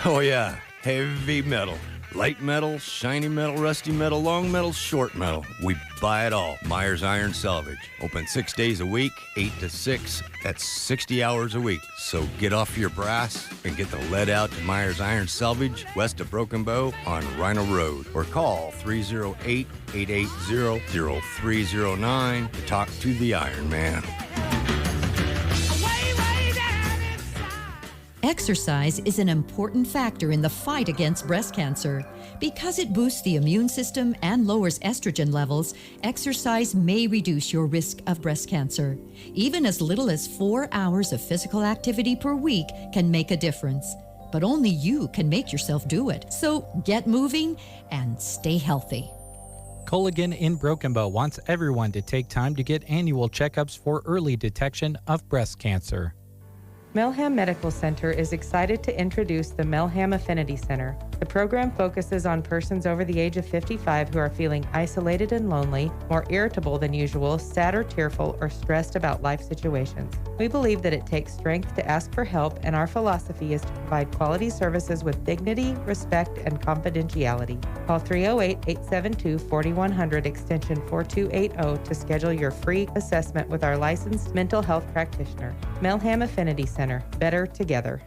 Oh, yeah. Heavy metal. Light metal, shiny metal, rusty metal, long metal, short metal. We buy it all. Myers Iron Salvage. Open 6 days a week, 8 to 6. That's 60 hours a week. So get off your brass and get the lead out to Myers Iron Salvage, west of Broken Bow on Rhino Road. Or call 308-880-0309 to talk to the Iron Man. Exercise is an important factor in the fight against breast cancer. Because it boosts the immune system and lowers estrogen levels, exercise may reduce your risk of breast cancer. Even as little as 4 hours of physical activity per week can make a difference. But only you can make yourself do it. So get moving and stay healthy. Culligan in Broken Bow wants everyone to take time to get annual checkups for early detection of breast cancer. Melham Medical Center is excited to introduce the Melham Affinity Center. The program focuses on persons over the age of 55 who are feeling isolated and lonely, more irritable than usual, sad or tearful, or stressed about life situations. We believe that it takes strength to ask for help, and our philosophy is to provide quality services with dignity, respect, and confidentiality. Call 308-872-4100 extension 4280 to schedule your free assessment with our licensed mental health practitioner. Melham Affinity Center. Better together.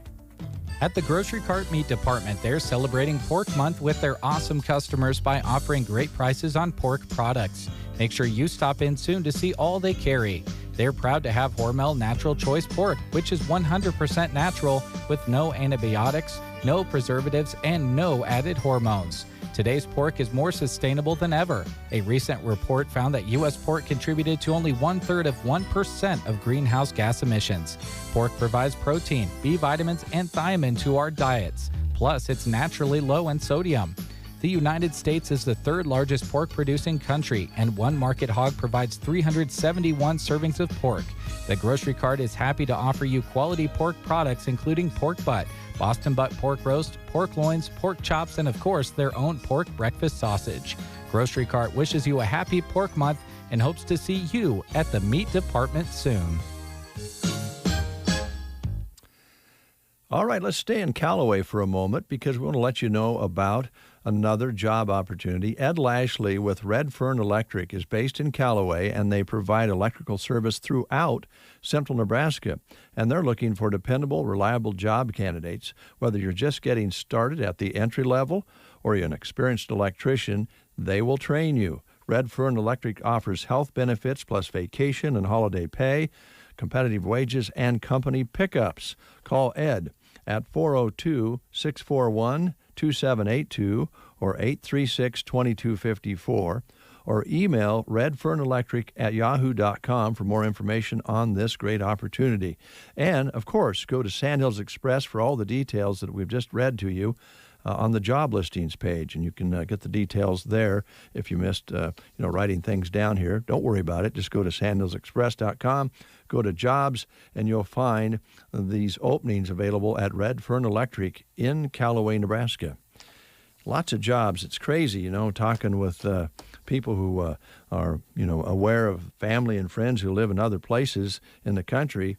At the Grocery Cart Meat Department, they're celebrating Pork Month with their awesome customers by offering great prices on pork products. Make sure you stop in soon to see all they carry. They're proud to have Hormel Natural Choice Pork, which is 100% natural with no antibiotics, no preservatives, and no added hormones. Today's pork is more sustainable than ever. A recent report found that U.S. pork contributed to only 1/3 of 1% of greenhouse gas emissions. Pork provides protein, B vitamins, and thiamine to our diets. Plus, it's naturally low in sodium. The United States is the third largest pork-producing country, and one market hog provides 371 servings of pork. The Grocery Cart is happy to offer you quality pork products, including pork butt, Boston butt pork roast, pork loins, pork chops, and of course, their own pork breakfast sausage. Grocery Cart wishes you a happy Pork Month and hopes to see you at the meat department soon. All right, let's stay in Callaway for a moment because we want to let you know about another job opportunity. Ed Lashley with Red Fern Electric is based in Callaway, and they provide electrical service throughout central Nebraska. And they're looking for dependable, reliable job candidates. Whether you're just getting started at the entry level or you're an experienced electrician, they will train you. Red Fern Electric offers health benefits plus vacation and holiday pay, competitive wages, and company pickups. Call Ed at 402-641-2782 or 836-2254, or email redfernelectric@yahoo.com for more information on this great opportunity. And, of course, go to Sandhills Express for all the details that we've just read to you. on the job listings page, and you can get the details there. If you missed, writing things down here, don't worry about it. Just go to sandhillsexpress.com, go to jobs, and you'll find these openings available at Redfern Electric in Callaway, Nebraska. Lots of jobs. It's crazy, talking with people who are, aware of family and friends who live in other places in the country,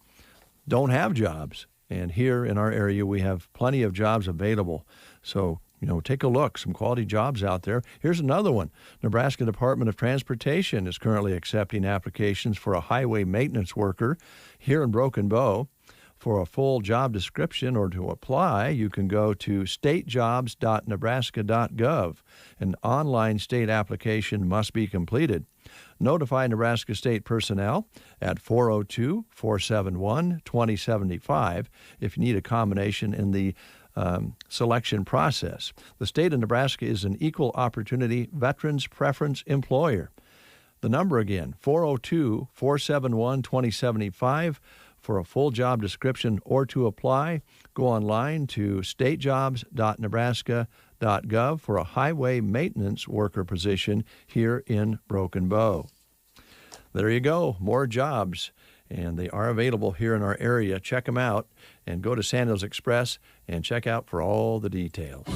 don't have jobs. And here in our area, we have plenty of jobs available. So, take a look. Some quality jobs out there. Here's another one. Nebraska Department of Transportation is currently accepting applications for a highway maintenance worker here in Broken Bow. For a full job description or to apply, you can go to statejobs.nebraska.gov. An online state application must be completed. Notify Nebraska State personnel at 402-471-2075 if you need a combination in the selection process. The state of Nebraska is an equal opportunity veterans preference employer. The number again, 402-471-2075. For a full job description or to apply, go online to statejobs.nebraska.gov for a highway maintenance worker position here in Broken Bow. There you go, more jobs, and they are available here in our area. Check them out and go to Sandhills Express and check out for all the details.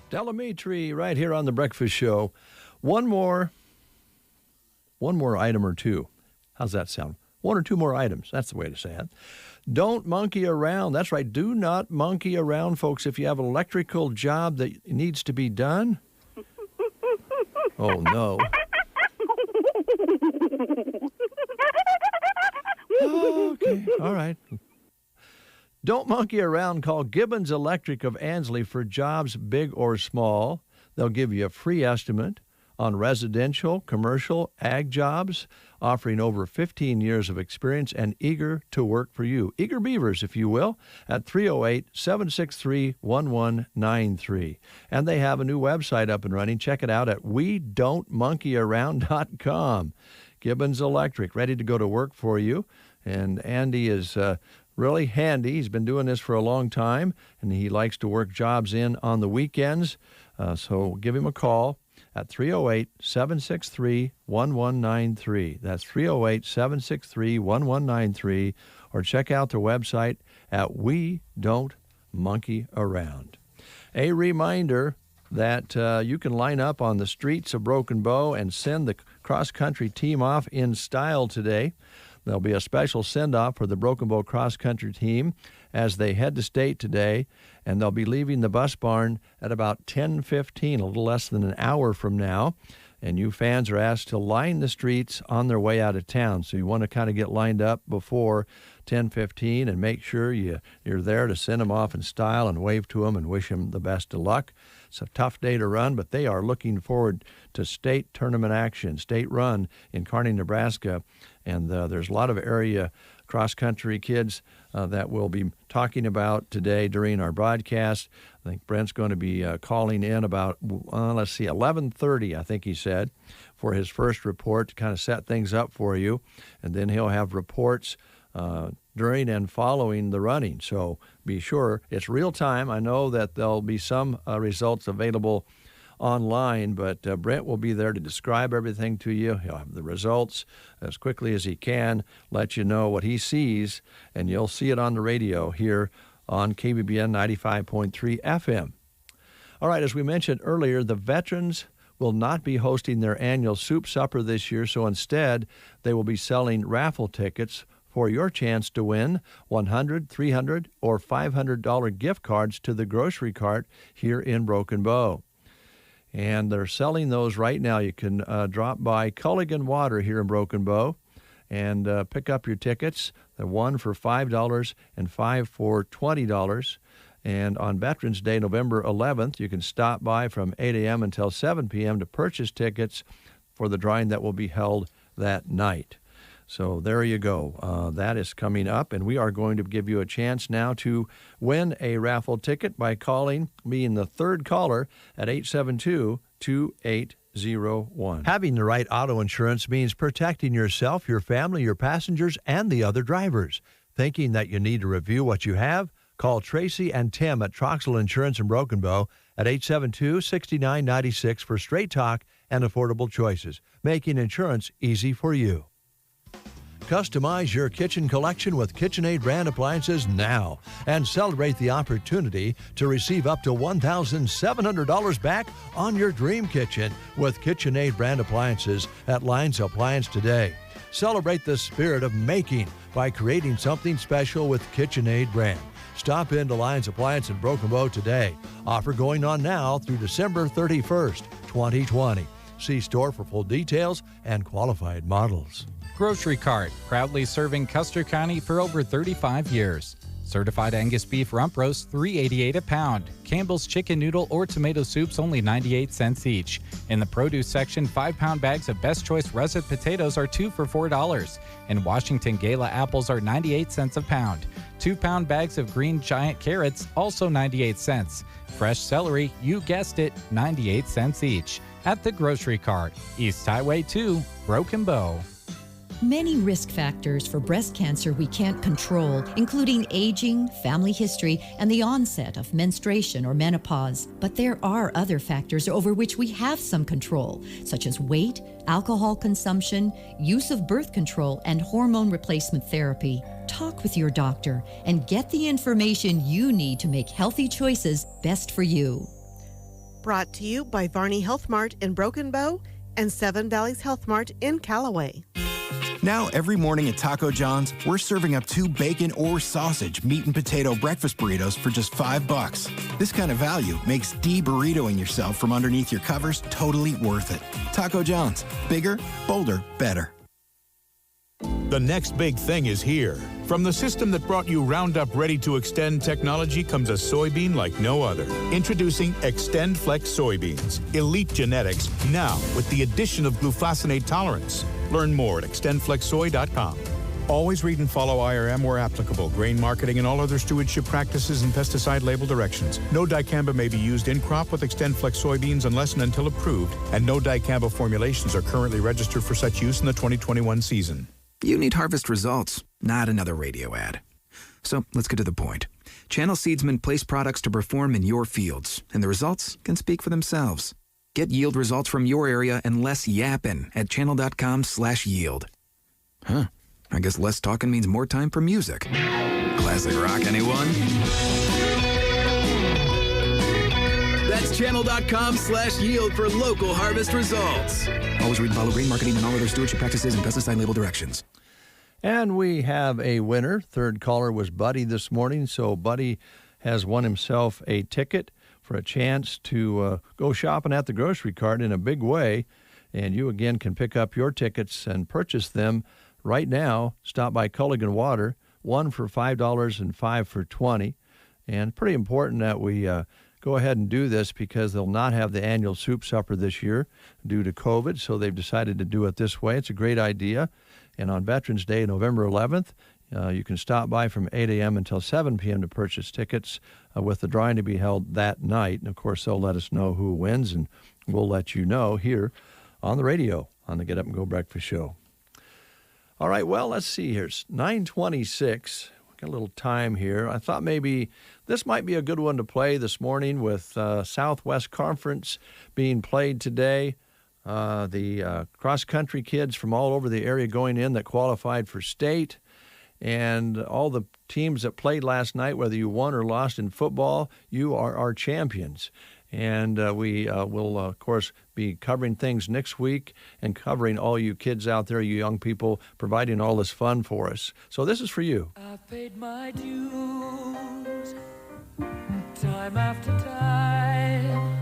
Delamitri right here on The Breakfast Show. One more item or two. How's that sound? One or two more items. That's the way to say it. Don't monkey around. That's right. Do not monkey around, folks. If you have an electrical job that needs to be done. Oh, no. Okay. All right. Don't monkey around. Call Gibbons Electric of Ansley for jobs big or small. They'll give you a free estimate on residential, commercial, ag jobs, offering over 15 years of experience and eager to work for you. Eager beavers, if you will, at 308-763-1193. And they have a new website up and running. Check it out at wedon'tmonkeyaround.com. Gibbons Electric, ready to go to work for you. And Andy is really handy. He's been doing this for a long time, and he likes to work jobs in on the weekends. So give him a call at 308-763-1193. That's 308-763-1193. Or check out their website at wedon'tmonkeyaround. A reminder that you can line up on the streets of Broken Bow and send the cross-country team off in style today. There'll be a special send-off for the Broken Bow cross-country team as they head to state today, and they'll be leaving the bus barn at about 10:15, a little less than an hour from now. And you fans are asked to line the streets on their way out of town. So you want to kind of get lined up before 10:15 and make sure you're there to send them off in style and wave to them and wish them the best of luck. It's a tough day to run, but they are looking forward to state tournament action, state run in Kearney, Nebraska. And there's a lot of area cross-country kids that we'll be talking about today during our broadcast. I think Brent's going to be calling in about, 11:30, I think he said, for his first report to kind of set things up for you. And then he'll have reports during and following the running. So be sure it's real time. I know that there'll be some results available online, but Brent will be there to describe everything to you. He'll have the results as quickly as he can, let you know what he sees, and you'll see it on the radio here on KBBN 95.3 FM. All right, as we mentioned earlier, the veterans will not be hosting their annual soup supper this year, so instead they will be selling raffle tickets for your chance to win $100, $300, or $500 gift cards to the grocery cart here in Broken Bow. And they're selling those right now. You can drop by Culligan Water here in Broken Bow and pick up your tickets. They're one for $5 and five for $20. And on Veterans Day, November 11th, you can stop by from 8 a.m. until 7 p.m. to purchase tickets for the drawing that will be held that night. So there you go. That is coming up, and we are going to give you a chance now to win a raffle ticket by being the third caller at 872-2801. Having the right auto insurance means protecting yourself, your family, your passengers, and the other drivers. Thinking that you need to review what you have? Call Tracy and Tim at Troxel Insurance in Broken Bow at 872-6996 for straight talk and affordable choices, making insurance easy for you. Customize your kitchen collection with KitchenAid brand appliances now and celebrate the opportunity to receive up to $1,700 back on your dream kitchen with KitchenAid brand appliances at Lyons Appliance today. Celebrate the spirit of making by creating something special with KitchenAid brand. Stop into Lyons Appliance in Broken Bow today. Offer going on now through December 31st, 2020. See store for full details and qualified models. Grocery Cart, proudly serving Custer County for over 35 years. Certified Angus beef rump roast, $3.88 a pound. Campbell's chicken noodle or tomato soups, only 98 cents each. In the produce section, 5-pound bags of Best Choice russet potatoes are 2 for $4. And Washington Gala apples are 98 cents a pound. 2-pound bags of green giant carrots, also 98 cents. Fresh celery, you guessed it, 98 cents each. At the Grocery Cart, East Highway 2, Broken Bow. Many risk factors for breast cancer we can't control, including aging, family history, and the onset of menstruation or menopause. But there are other factors over which we have some control, such as weight, alcohol consumption, use of birth control, and hormone replacement therapy. Talk with your doctor and get the information you need to make healthy choices best for you. Brought to you by Varney Health Mart in Broken Bow and Seven Valleys Health Mart in Callaway. Now, every morning at Taco John's, we're serving up 2 bacon or sausage meat and potato breakfast burritos for just $5. This kind of value makes de-burritoing yourself from underneath your covers totally worth it. Taco John's. Bigger, bolder, better. The next big thing is here. From the system that brought you Roundup Ready to Extend technology comes a soybean like no other. Introducing Extend Flex soybeans. Elite genetics, now with the addition of glufosinate tolerance. Learn more at extendflexsoy.com. Always read and follow IRM where applicable, grain marketing and all other stewardship practices and pesticide label directions. No dicamba may be used in crop with XtendFlex soybeans unless and until approved, and no dicamba formulations are currently registered for such use in the 2021 season. You need harvest results, not another radio ad. So let's get to the point. Channel Seedsmen place products to perform in your fields, and the results can speak for themselves. Get yield results from your area and less yapping at channel.com/yield. Huh. I guess less talking means more time for music. Classic rock, anyone? That's channel.com/yield for local harvest results. Always read and follow grain marketing and all other stewardship practices and pesticide label directions. And we have a winner. Third caller was Buddy this morning. So Buddy has won himself a ticket for a chance to go shopping at the grocery cart in a big way. And you, again, can pick up your tickets and purchase them right now. Stop by Culligan Water, 1 for $5 and 5 for $20. And pretty important that we go ahead and do this because they'll not have the annual soup supper this year due to COVID, so they've decided to do it this way. It's a great idea. And on Veterans Day, November 11th, you can stop by from 8 a.m. until 7 p.m. to purchase tickets with the drawing to be held that night. And, of course, they'll let us know who wins, and we'll let you know here on the radio on the Get Up and Go Breakfast Show. All right, well, let's see here. It's 9:26. Got a little time here. I thought maybe this might be a good one to play this morning with Southwest Conference being played today. The cross-country kids from all over the area going in that qualified for state. And all the teams that played last night, whether you won or lost in football, you are our champions. And we will, of course, be covering things next week and covering all you kids out there, you young people, providing all this fun for us. So this is for you. I've paid my dues time after time.